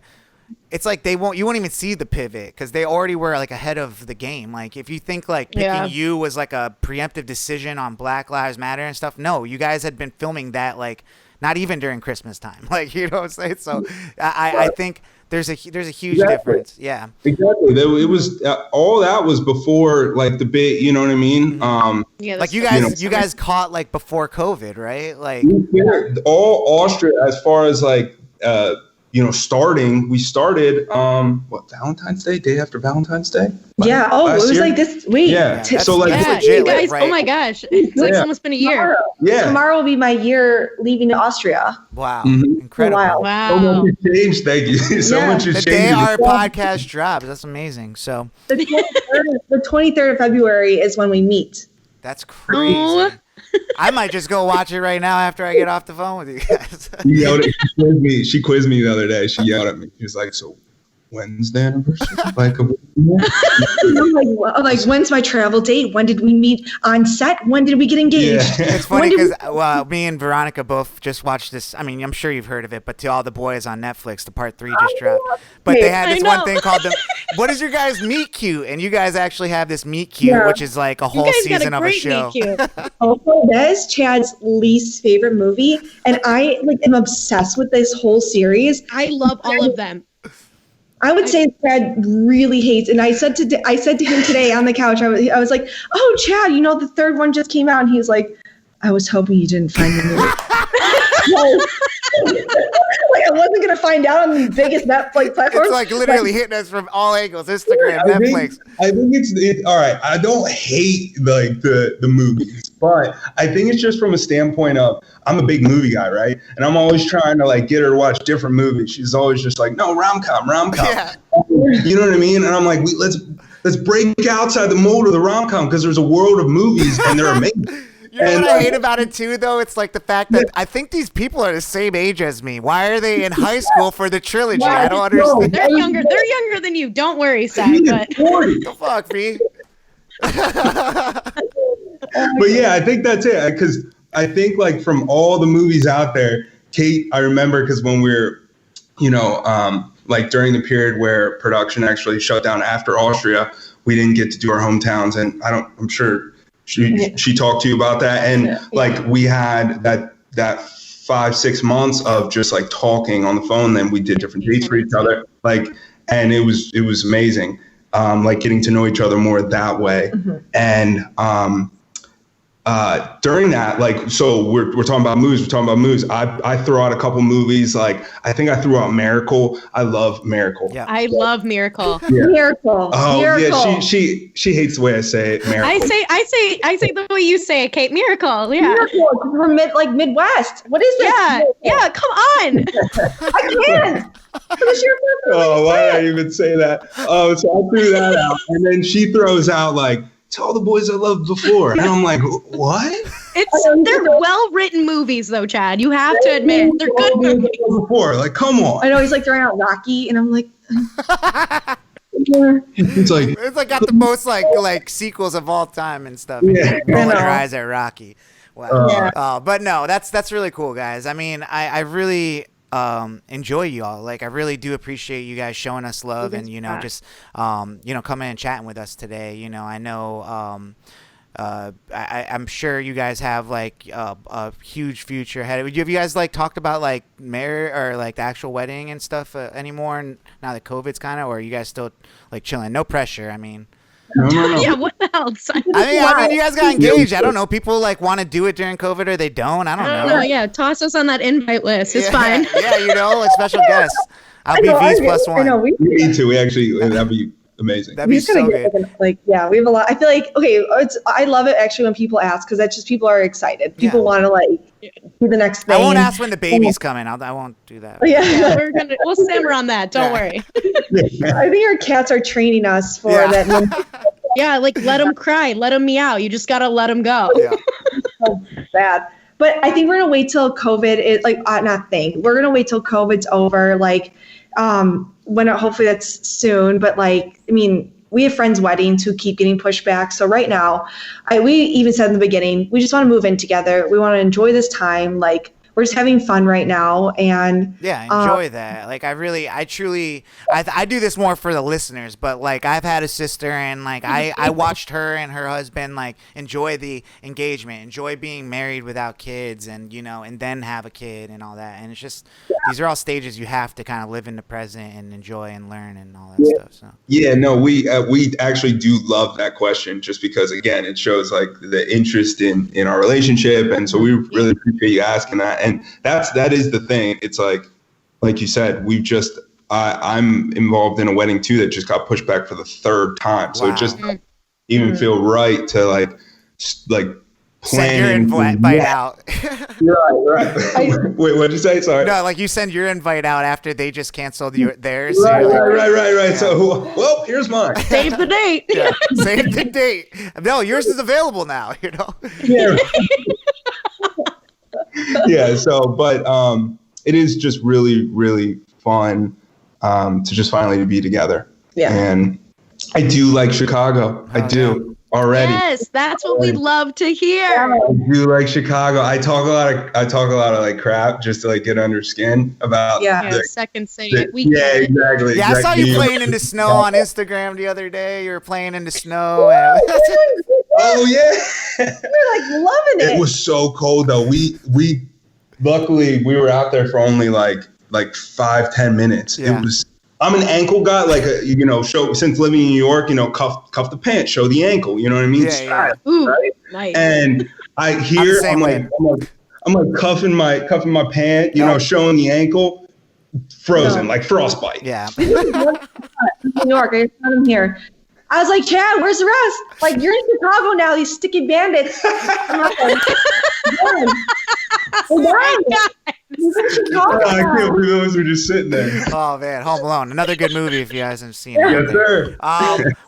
it's like you won't even see the pivot because they already were like ahead of the game. Like if you think like picking you was like a preemptive decision on Black Lives Matter and stuff, no, you guys had been filming that like not even during Christmas time. Like, you know what I'm saying? So I think there's a huge difference. Yeah, exactly. It was all that was before like the big, you know what I mean? Like you guys caught like before COVID, right? Like all Austria, as far as like we started Valentine's day after Valentine's Day. Yeah. Oh, it was like this week. Yeah. So like, you guys. Right. Oh my gosh, it's like almost been a year. Tomorrow will be my year leaving Austria. Wow. Incredible. Wow. So much has changed. Thank you. So much has changed. The day our podcast drops. That's amazing. So the 23rd of February is when we meet. That's crazy. Oh. I might just go watch it right now after I get off the phone with you guys. She quizzed me the other day. She yelled at me. She was like, "So, when's the anniversary?" I'm like, when's my travel date? When did we meet on set? When did we get engaged? Yeah. It's funny because me and Veronica both just watched this. I mean, I'm sure you've heard of it, but To All the Boys on Netflix, the part 3 just dropped. But they had this one thing called what is your guys' meet cute? And you guys actually have this meet cute, which is like a whole season of a show. Also, that is Chad's least favorite movie, and I am obsessed with this whole series. I love all of them. I would say Chad really hates, and I said to him today on the couch, I was like, "Oh, Chad, you know the third one just came out," and he's like, "I was hoping you didn't find the movie." Like I wasn't gonna find out on the biggest Netflix platform. It's like literally hitting us from all angles. Instagram, Netflix. I think it's all right. I don't hate like the movies, but I think it's just from a standpoint of I'm a big movie guy, right? And I'm always trying to like get her to watch different movies. She's always just like, no, rom-com. Yeah. You know what I mean? And I'm like, let's break outside the mold of the rom-com because there's a world of movies and they're amazing. You know what I hate about it too, though? It's like the fact that I think these people are the same age as me. Why are they in high school for the trilogy? I don't understand. They're younger. They're younger than you. Don't worry, Zach. But the fuck, me. But yeah, I think that's it. Because I think like from all the movies out there, Kate, I remember because when we were, like during the period where production actually shut down after Austria, we didn't get to do our hometowns, and I'm sure. She talked to you about that, and like we had that 5-6 months of just like talking on the phone. Then we did different dates for each other, like, and it was amazing, like getting to know each other more that way. And during that, like, so we're talking about movies. I throw out a couple movies. Like, I think I threw out Miracle. I love Miracle. Yeah. I love Miracle. Yeah. Miracle. Oh, Miracle. Yeah. She hates the way I say it. Miracle. I say the way you say it, Kate. Miracle. Yeah. Miracle from Midwest. What is this? Yeah. Come on. I can't. Oh, why did I even say that? Oh, so I threw that out, and then she throws out like, "To All the Boys I Loved Before," and I'm like, "What?" They're well written movies, though, Chad. You have to admit they're good movies. Before, like, come on. I know he's like throwing out Rocky, and I'm like, it's like got the most like sequels of all time and stuff. Yeah, rolling your eyes at Rocky. Wow. But no, that's really cool, guys. I mean, I really enjoy you all. Like, I really do appreciate you guys showing us love and just coming and chatting with us today. I know I'm sure you guys have like a huge future ahead. Have you guys like talked about like marriage or like the actual wedding and stuff anymore? Now that COVID's kind of, or are you guys still like chilling? No pressure. I mean. No. Yeah, what else? I mean, you guys got engaged. I don't know. People like want to do it during COVID or they don't. I don't know. Oh yeah, toss us on that invite list. It's fine. Yeah, like special guests. I'll be V's plus one. I know, We need to. We actually, that'd be amazing. That'd be so good. We have a lot. I feel like, I love it actually when people ask, because that's just people are excited. People want to like do the next thing. I won't ask when the baby's coming. I won't do that. Yeah. We'll simmer on that. Don't worry. I think our cats are training us for that. Yeah, like let them cry, let them meow. You just gotta let them go. Yeah. So bad. But I think we're gonna wait till COVID is we're gonna wait till COVID's over. Like, when hopefully that's soon. But like, I mean, we have friends' weddings who keep getting pushed back. So right now, we even said in the beginning, we just want to move in together. We want to enjoy this time. Like, we're just having fun right now, and enjoy that. Like, I truly do this more for the listeners, but like I've had a sister, and like I watched her and her husband like enjoy the engagement, enjoy being married without kids, and and then have a kid and all that. And it's just these are all stages you have to kind of live in the present and enjoy and learn and all that stuff. So we actually do love that question, just because again it shows like the interest in our relationship, and so we really appreciate you asking that. And that is the thing. It's like you said, I'm involved in a wedding too that just got pushed back for the third time. So it just doesn't even feel right to like send your invite out. Right. Wait, what'd you say? Sorry. No, like you send your invite out after they just canceled theirs. Right. Yeah. So, well, here's mine. Save the date. Yeah. Save the date. No, yours is available now. Yeah. Yeah. So, but it is just really, really fun to just finally be together. Yeah. And I do like Chicago. I do. Already. Yes, that's what we love to hear. I do like Chicago. I talk a lot of like crap just to like get under skin about second city. Exactly. Yeah, I saw you playing in the snow on Instagram the other day. You were playing in the snow. Oh yeah. We're like loving it. It was so cold though. We luckily we were out there for only like 5-10 minutes. Yeah. It was I'm an ankle guy, like show since living in New York, cuff the pants, show the ankle, you know what I mean? Yeah. Ooh, right? nice. And I'm like cuffing my pant, showing the ankle, frozen, like frostbite. Yeah. New York, I just got him here. I was like, Chad, where's the rest? Like, you're in Chicago now, these sticky bandits. I can't believe those were just sitting there. Oh man, Home Alone, another good movie if you guys haven't seen it. Yes, sir.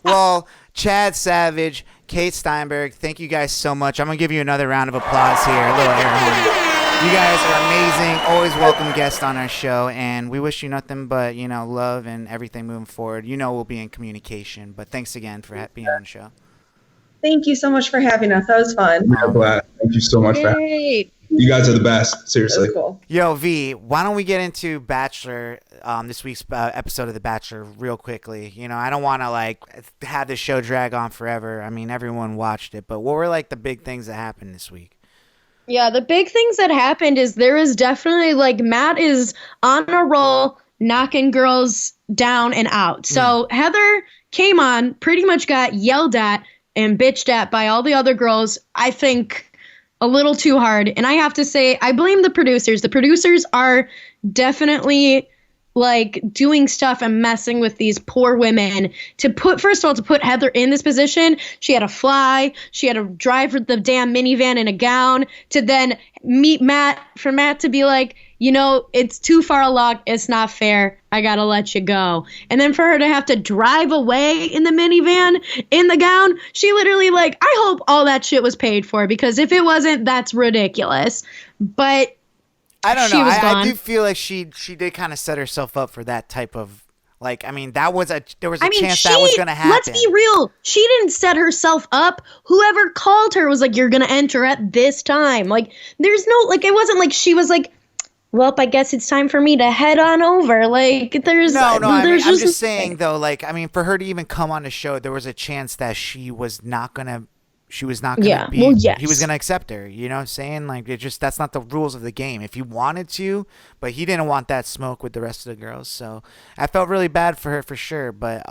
Well, Chad Savage, Kate Steinberg, thank you guys so much. I'm gonna give you another round of applause here, a little air horn. You guys are amazing. Always welcome guests on our show, and we wish you nothing but love and everything moving forward. We'll be in communication. But thanks again for being on the show. Thank you so much for having us. That was fun. I'm glad. Thank you so much for having me. You guys are the best. Seriously. That's cool. Yo, V, why don't we get into Bachelor, this week's episode of The Bachelor real quickly? I don't want to have this show drag on forever. I mean, everyone watched it, but what were the big things that happened this week? Yeah, the big things that happened is there is definitely Matt is on a roll, knocking girls down and out. So Heather came on, pretty much got yelled at and bitched at by all the other girls, I think a little too hard. And I have to say, I blame the producers. The producers are definitely doing stuff and messing with these poor women to put Heather in this position. She had to fly. She had to drive the damn minivan in a gown to then meet Matt, for Matt to be like, it's too far along. It's not fair. I got to let you go. And then for her to have to drive away in the minivan in the gown, she literally I hope all that shit was paid for, because if it wasn't, that's ridiculous. But I don't know. I do feel like she did kind of set herself up for that type of there was a chance that was going to happen. Let's be real. She didn't set herself up. Whoever called her was like, you're going to enter at this time. There's no it wasn't she was like, well, I guess it's time for me to head on over. There's no. I'm just saying though. For her to even come on the show, there was a chance that she was not gonna she was not gonna be. Well, yes. He was gonna accept her. You know what I'm saying? Like that's not the rules of the game. If he wanted to, but he didn't want that smoke with the rest of the girls. So I felt really bad for her for sure. But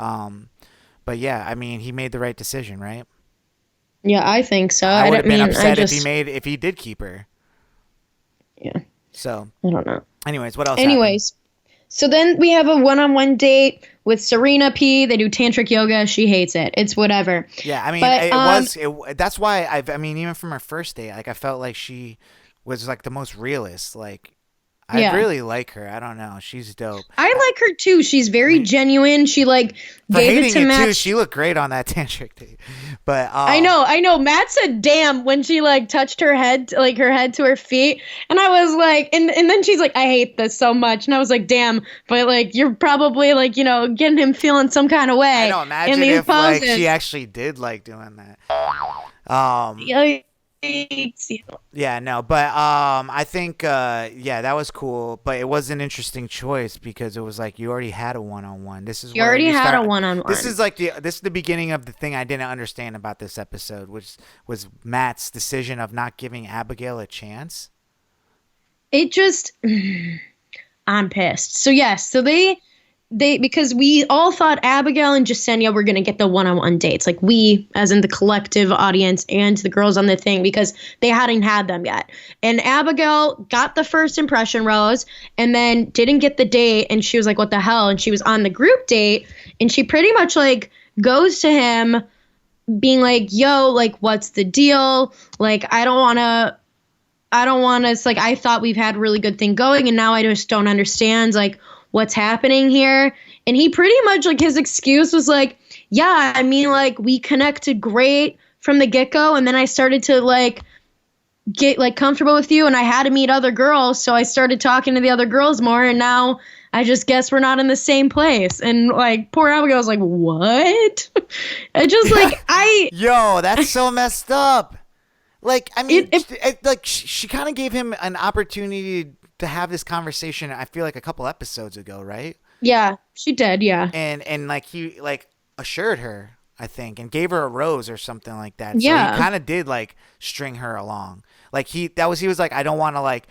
yeah, I mean, he made the right decision, right? Yeah, I think so. I would have been upset if he did keep her. Yeah. So I don't know. Anyways, what else? So then we have a one-on-one date with Serena P. They do tantric yoga. She hates it. It's whatever. Yeah, I mean, that's why I mean, even from her first date, like I felt like she was like the most realist. Like I really like her. I don't know. She's dope. I like her too. She's very genuine. She like gave it to Matt. Too, she looked great on that tantric date. But I know. Matt said, "Damn," when she like touched her head, like her head to her feet, and I was like, and then she's like, "I hate this so much," and I was like, "Damn," but like you're probably like getting him feeling some kind of way. I know. Imagine if like she actually did like doing that. Yeah, no, but I think that was cool, but it was an interesting choice because it was like you already had a one-on-one. This is you already had a one-on-one. This is the beginning of the thing I didn't understand about this episode, which was Matt's decision of not giving Abigail a chance. It just I'm pissed. So yes, so they because we all thought Abigail and Jasenia were going to get the one-on-one dates, like we, as in the collective audience and the girls on the thing, because they hadn't had them yet. And Abigail got the first impression rose and then didn't get the date. And she was like, what the hell? And she was on the group date and she pretty much like goes to him being like, yo, like, what's the deal? Like, I don't want to, it's like, I thought we've had a really good thing going and now I just don't understand, like, what's happening here. And he pretty much like his excuse was like, yeah, I mean, like we connected great from the get-go and then I started to like get like comfortable with you and I had to meet other girls, so I started talking to the other girls more and now I just guess we're not in the same place. And like poor Abigail was like, what? I just like yo, that's so messed up. Like, I mean, she kind of gave him an opportunity to have this conversation, I feel like a couple episodes ago, right? Yeah, she did, yeah. And like he like assured her, I think, and gave her a rose or something like that. Yeah. So he kind of did like string her along. Like he was like, I don't want to like,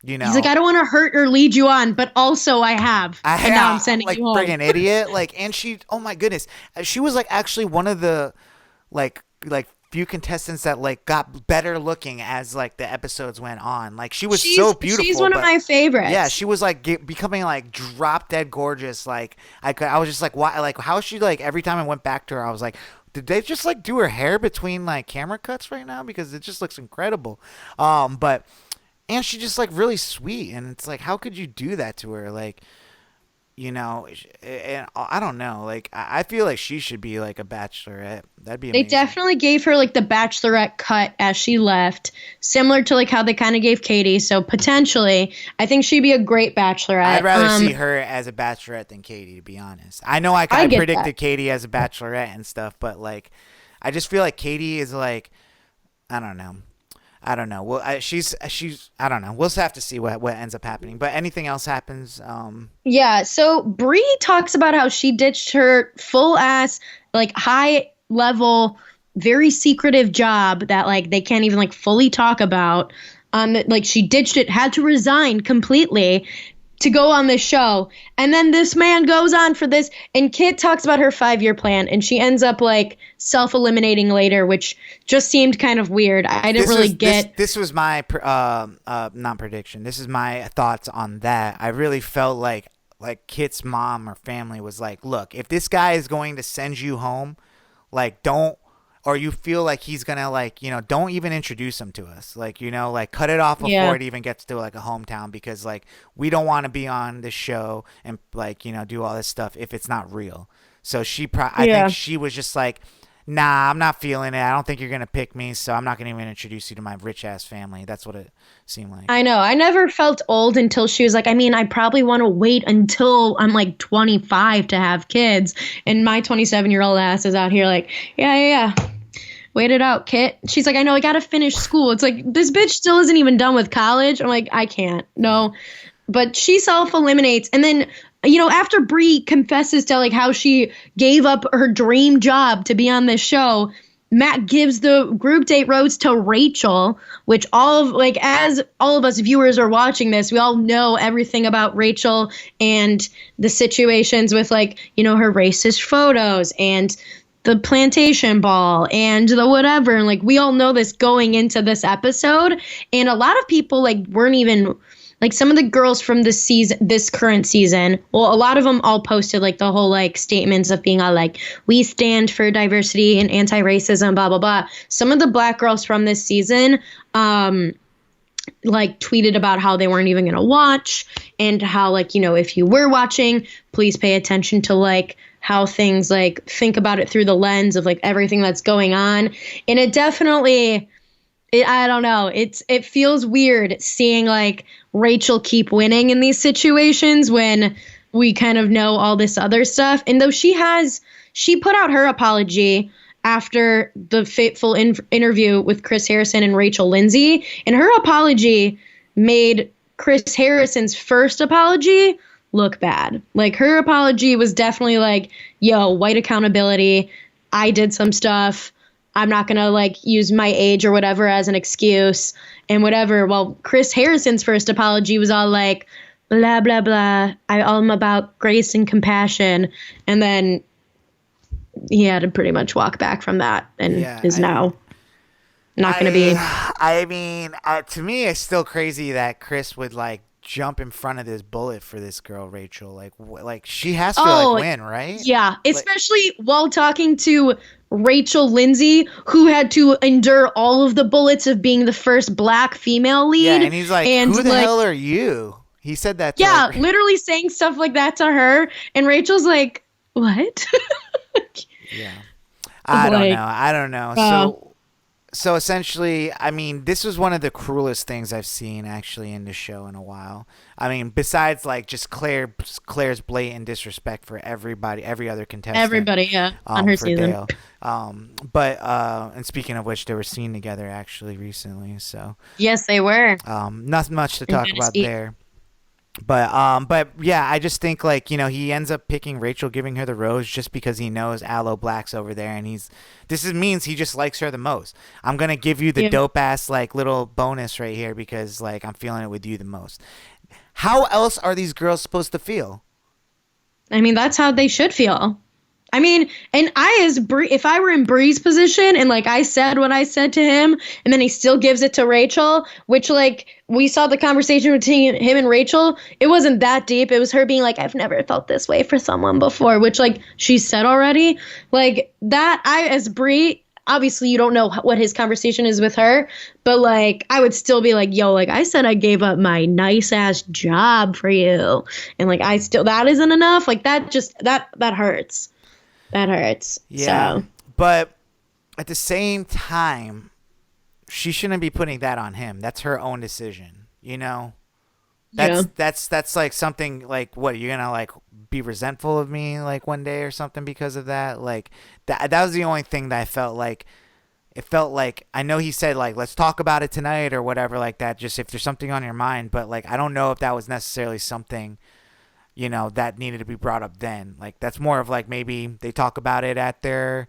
He's like, I don't want to hurt or lead you on, but also I have. And now I'm sending like, you home. Friggin' idiot. Like, and she, oh my goodness, she was like actually one of the like few contestants that like got better looking as like the episodes went on. Like she's so beautiful. She's one of my favorites. Yeah, she was like becoming like drop dead gorgeous. Like I was just like, why? Like how she like every time I went back to her, I was like, did they just like do her hair between like camera cuts right now? Because it just looks incredible. But and she just like really sweet, and it's like, how could you do that to her? Like, and I don't know. Like, I feel like she should be like a bachelorette. That'd be amazing. They definitely gave her like the bachelorette cut as she left, similar to like how they kind of gave Katie. So potentially, I think she'd be a great bachelorette. I'd rather see her as a bachelorette than Katie, to be honest. I know I predicted Katie as a bachelorette and stuff, but like, I just feel like Katie is like, I don't know. Well, she's. I don't know. We'll just have to see what ends up happening. But anything else happens. Yeah. So Bree talks about how she ditched her full ass, like high level, very secretive job that like they can't even like fully talk about. Like she ditched it, had to resign completely to go on this show. And then this man goes on for this, and Kit talks about her 5-year plan, and she ends up like self-eliminating later, which just seemed kind of weird. I didn't really get. This was my not prediction. This is my thoughts on that. I really felt like Kit's mom or family was like, look, if this guy is going to send you home, like don't. Or you feel like he's going to like, don't even introduce him to us. Like, like cut it off before it even gets to like a hometown, because like we don't want to be on this show and like, do all this stuff if it's not real. So I think she was just like, nah, I'm not feeling it. I don't think you're going to pick me. So I'm not going to even introduce you to my rich ass family. That's what it seemed like. I know. I never felt old until she was like, I mean, I probably want to wait until I'm like 25 to have kids. And my 27-year-old ass is out here like, yeah. Wait it out, Kit. She's like, I know, I got to finish school. It's like, this bitch still isn't even done with college. I'm like, I can't. No. But she self-eliminates. And then, after Bree confesses to like how she gave up her dream job to be on this show, Matt gives the group date rose to Rachel, which as all of us viewers are watching this, we all know everything about Rachel and the situations with her racist photos and the plantation ball and the whatever. And we all know this going into this episode. And a lot of people weren't even some of the girls from this current season. Well, a lot of them all posted the whole statements of being all we stand for diversity and anti-racism, blah, blah, blah. Some of the black girls from this season, tweeted about how they weren't even going to watch and how if you were watching, please pay attention to how things think about it through the lens of everything that's going on. And it definitely, I don't know, it feels weird seeing Rachel keep winning in these situations when we kind of know all this other stuff. And though she put out her apology after the fateful interview with Chris Harrison and Rachel Lindsay, and her apology made Chris Harrison's first apology look bad. Her apology was definitely yo, white accountability. I did some stuff. I'm not going to use my age or whatever as an excuse and whatever. Well, Chris Harrison's first apology was all blah, blah, blah. I'm about grace and compassion. And then he had to pretty much walk back from that and is now not going to be. I mean, to me, it's still crazy that Chris would jump in front of this bullet for this girl, Rachel. She has to win, right? Yeah, especially while talking to Rachel Lindsay, who had to endure all of the bullets of being the first black female lead. Yeah, and he's who the hell are you? He said that to her. Literally saying stuff like that to her, and Rachel's like, what? Yeah. I don't know. So essentially, I mean, this was one of the cruelest things I've seen actually in the show in a while. I mean, besides just Claire's blatant disrespect for everybody, every other contestant. Everybody, on her season. Dale. And speaking of which, they were seen together actually recently. So yes, they were. Nothing much to talk about there. But yeah, I just think he ends up picking Rachel, giving her the rose just because he knows Aloe Black's over there, and means he just likes her the most. I'm gonna give you the dope ass little bonus right here because I'm feeling it with you the most. How else are these girls supposed to feel? I mean, that's how they should feel. I mean, and if I were in Bree's position and I said what I said to him and then he still gives it to Rachel, which we saw the conversation between him and Rachel, it wasn't that deep. It was her being I've never felt this way for someone before, which she said already. As Bree, obviously you don't know what his conversation is with her, but I would still be yo, I said I gave up my nice ass job for you. And that isn't enough. That hurts. That hurts. Yeah. So. But at the same time, she shouldn't be putting that on him. That's her own decision, That's something what, you're gonna be resentful of me one day or something because of that? That was the only thing that I felt it felt I know he said let's talk about it tonight or whatever that, just if there's something on your mind, but I don't know if that was necessarily something that needed to be brought up then. That's more of maybe they talk about it at their,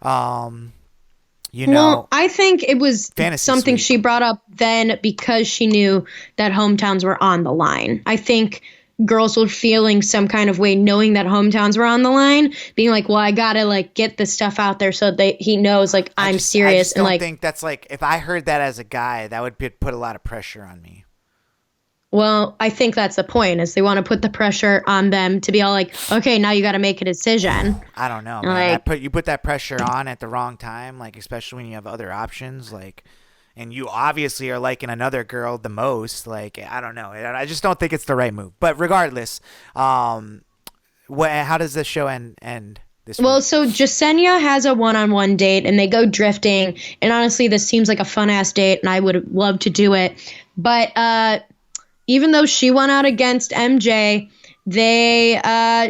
Well, I think it was something suite. she brought up then because she knew that hometowns were on the line. I think girls were feeling some kind of way knowing that hometowns were on the line, being well, I gotta get this stuff out there so that he knows I'm serious. I just don't think that's if I heard that as a guy, that would put a lot of pressure on me. Well, I think that's the point, is they want to put the pressure on them to be all okay, now you got to make a decision. I don't know, man. You put that pressure on at the wrong time, especially when you have other options, and you obviously are liking another girl the most. I don't know. I just don't think it's the right move. But regardless, how does the show end this week? So Jasenia has a one-on-one date, and they go drifting. And honestly, this seems like a fun-ass date, and I would love to do it. But even though she went out against MJ,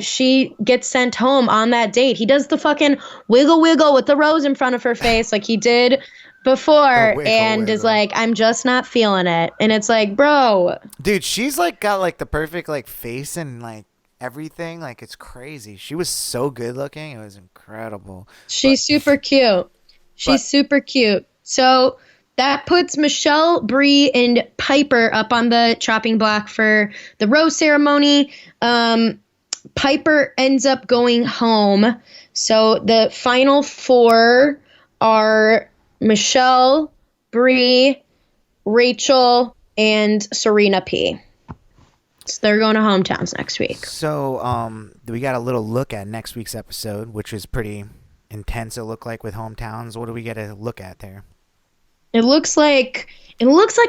she gets sent home on that date. He does the fucking wiggle with the rose in front of her face like he did before, and is I'm just not feeling it. And it's bro. Dude, she's got the perfect face and everything. It's crazy. She was so good looking. It was incredible. She's super cute. She's super cute. So that puts Michelle, Bree, and Piper up on the chopping block for the rose ceremony. Piper ends up going home. So the final four are Michelle, Bree, Rachel, and Serena P. So they're going to hometowns next week. So we got a little look at next week's episode, which is pretty intense. It looked like with hometowns. What do we get to look at there? It looks like a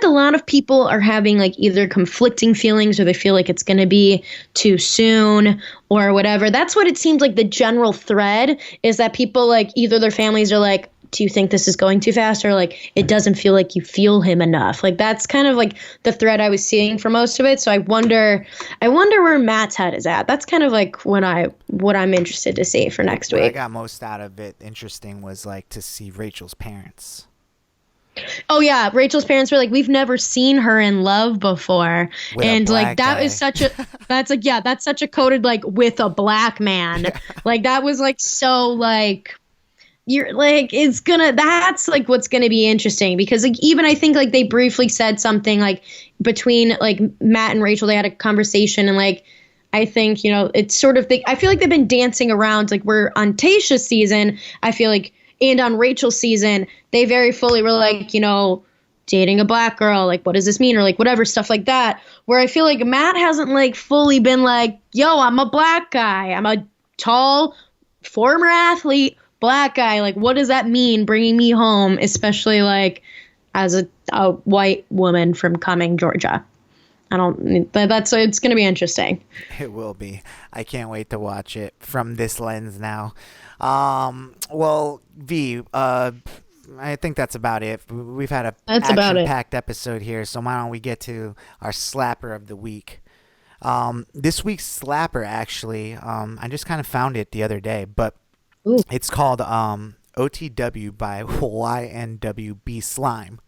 lot of people are having like either conflicting feelings or they feel like it's going to be too soon or whatever. That's what it seems like the general thread is, that people like either their families are like, do you think this is going too fast, or like it doesn't feel like you feel him enough. Like that's kind of like the thread I was seeing for most of it. So I wonder where Matt's head is at. That's kind of like what I'm interested to see for next week. What I got most out of it interesting was like to see Rachel's parents. Oh yeah, Rachel's parents were like, we've never seen her in love before, With and like that guy. is such a that's such a coded like with a black man. Yeah. Like that was like so like you're like that's like what's gonna be interesting, because like even I think like they briefly said something like between like Matt and Rachel, they had a conversation, and like I think, you know, it's sort of I feel like they've been dancing around, like we're on Tayshia's season, I feel like, and on Rachel's season, they very fully were like, you know, dating a black girl, like what does this mean, or like whatever stuff like that, where I feel like Matt hasn't like fully been like, yo, I'm a black guy, I'm a tall former athlete black guy, like what does that mean bringing me home, especially like as a white woman from Cumming, Georgia. It's going to be interesting. It will be. I can't wait to watch it from this lens now. Well, V, I think that's about it. We've had a action-packed episode here, so why don't we get to our slapper of the week? This week's slapper, actually, I just kind of found it the other day, but it's called OTW by YNW BSlime.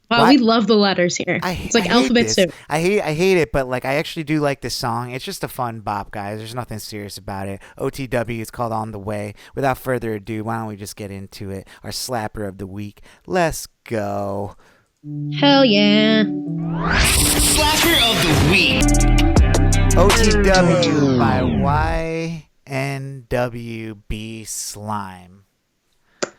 Wow, we love the letters here. It's like alphabet soup. I hate it, but like I actually do like this song. It's just a fun bop, guys. There's nothing serious about it. OTW is called On the Way. Without further ado, why don't we just get into it? Our slapper of the week. Let's go. Hell yeah. Slapper of the week. OTW by YNW BSlime.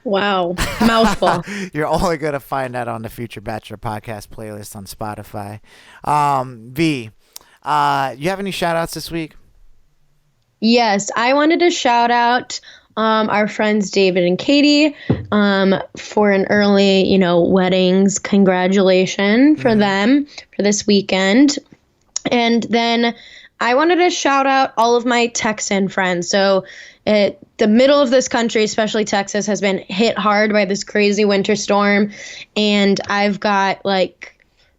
Wow. Mouthful. You're only going to find that on the Future Bachelor podcast playlist on Spotify. V, you have any shout outs this week? Yes, I wanted to shout out our friends David and Katie for an early, you know, weddings congratulation for them for this weekend. And then I wanted to shout out all of my Texan friends. So the middle of this country, especially Texas, has been hit hard by this crazy winter storm. And I've got like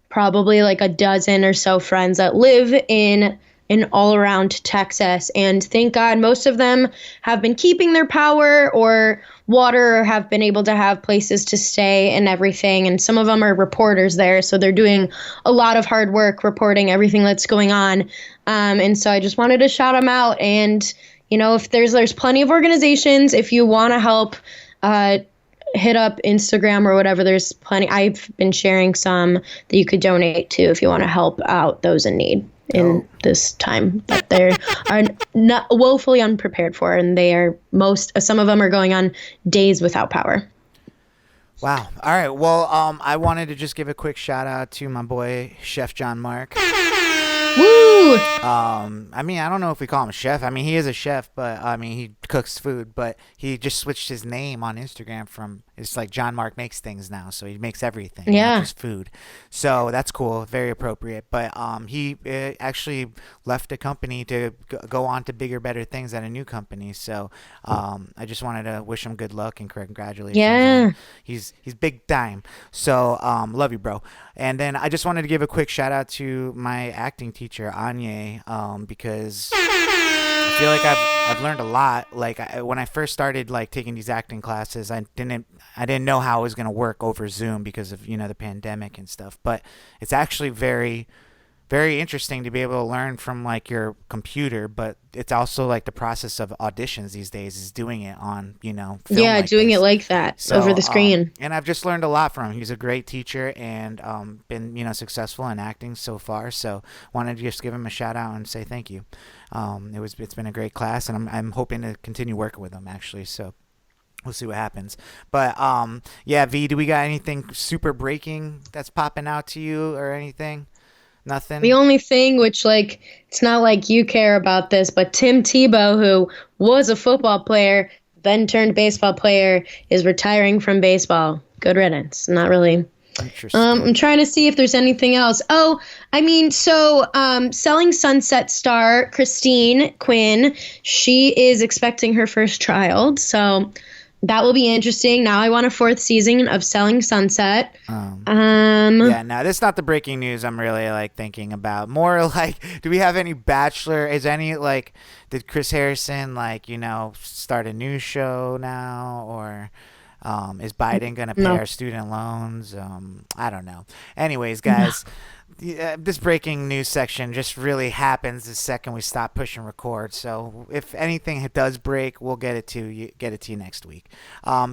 probably like a dozen or so friends that live in all around Texas. And thank God most of them have been keeping their power or water, or have been able to have places to stay and everything. And some of them are reporters there, so they're doing a lot of hard work reporting everything that's going on. And so I just wanted to shout them out. And you know, if there's plenty of organizations, if you want to help, hit up Instagram or whatever. There's plenty. I've been sharing some that you could donate to if you want to help out those in need in this time that they are not woefully unprepared for, and they are some of them are going on days without power. Wow. All right. Well, I wanted to just give a quick shout out to my boy Chef John Mark. Woo! I mean, I don't know if we call him a chef. I mean, he is a chef, but I mean, he cooks food, but he just switched his name on Instagram from, it's like John Mark makes things now. So he makes everything, not just food. So that's cool. Very appropriate. But, he actually left the company to go on to bigger, better things at a new company. So, I just wanted to wish him good luck and congratulations. Yeah. He's big time. So, love you, bro. And then I just wanted to give a quick shout out to my acting teacher, Anya, because I feel like I've learned a lot. Like when I first started like taking these acting classes, I didn't know how it was going to work over Zoom because of, you know, the pandemic and stuff. But it's actually very, very interesting to be able to learn from like your computer, but it's also like the process of auditions these days is doing it on, film like doing this. it like that So, over the screen. And I've just learned a lot from him. He's a great teacher and been, successful in acting so far. So wanted to just give him a shout out and say thank you. It's been a great class, and I'm hoping to continue working with him actually. So we'll see what happens. But V, do we got anything super breaking that's popping out to you or anything? Nothing. The only thing, which it's not like you care about this, but Tim Tebow, who was a football player, then turned baseball player, is retiring from baseball. Good riddance. Not really. Interesting. I'm trying to see if there's anything else. Selling Sunset star Christine Quinn, she is expecting her first child, so that will be interesting. Now I want a 4th season of Selling Sunset. Yeah, no, this is not the breaking news I'm really thinking about. More do we have any Bachelor? Is any did Chris Harrison start a new show now, or is Biden gonna pay our student loans? I don't know. Anyways, guys. This breaking news section just really happens the second we stop pushing record. So if anything does break, we'll get it to you next week.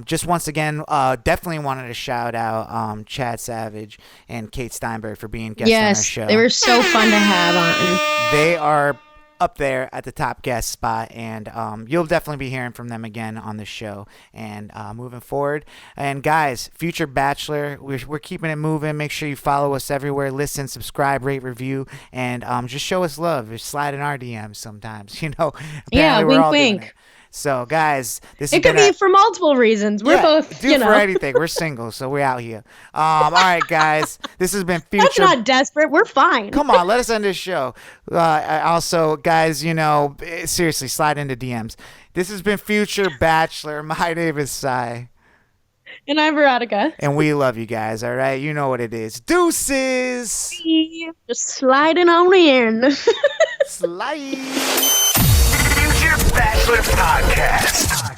Just once again, definitely wanted to shout out Chad Savage and Kate Steinberg for being guests on our show. Yes, they were so fun to have on. They are up there at the top guest spot, and you'll definitely be hearing from them again on the show and moving forward. And guys, Future Bachelor, we're keeping it moving. Make sure you follow us everywhere, listen, subscribe, rate, review, and just show us love. Just slide in our DMs sometimes, Yeah, we're all wink. doing it. So, guys, it could be for multiple reasons. We're both, for anything. We're single, so we're out here. All right, guys, this has been Future. That's not desperate. We're fine. Come on, let us end this show. Also, guys, seriously, slide into DMs. This has been Future Bachelor. My name is Sai. And I'm Veronica. And we love you guys, all right? You know what it is. Deuces! Just sliding on in. Slide! Future Bachelor Podcast.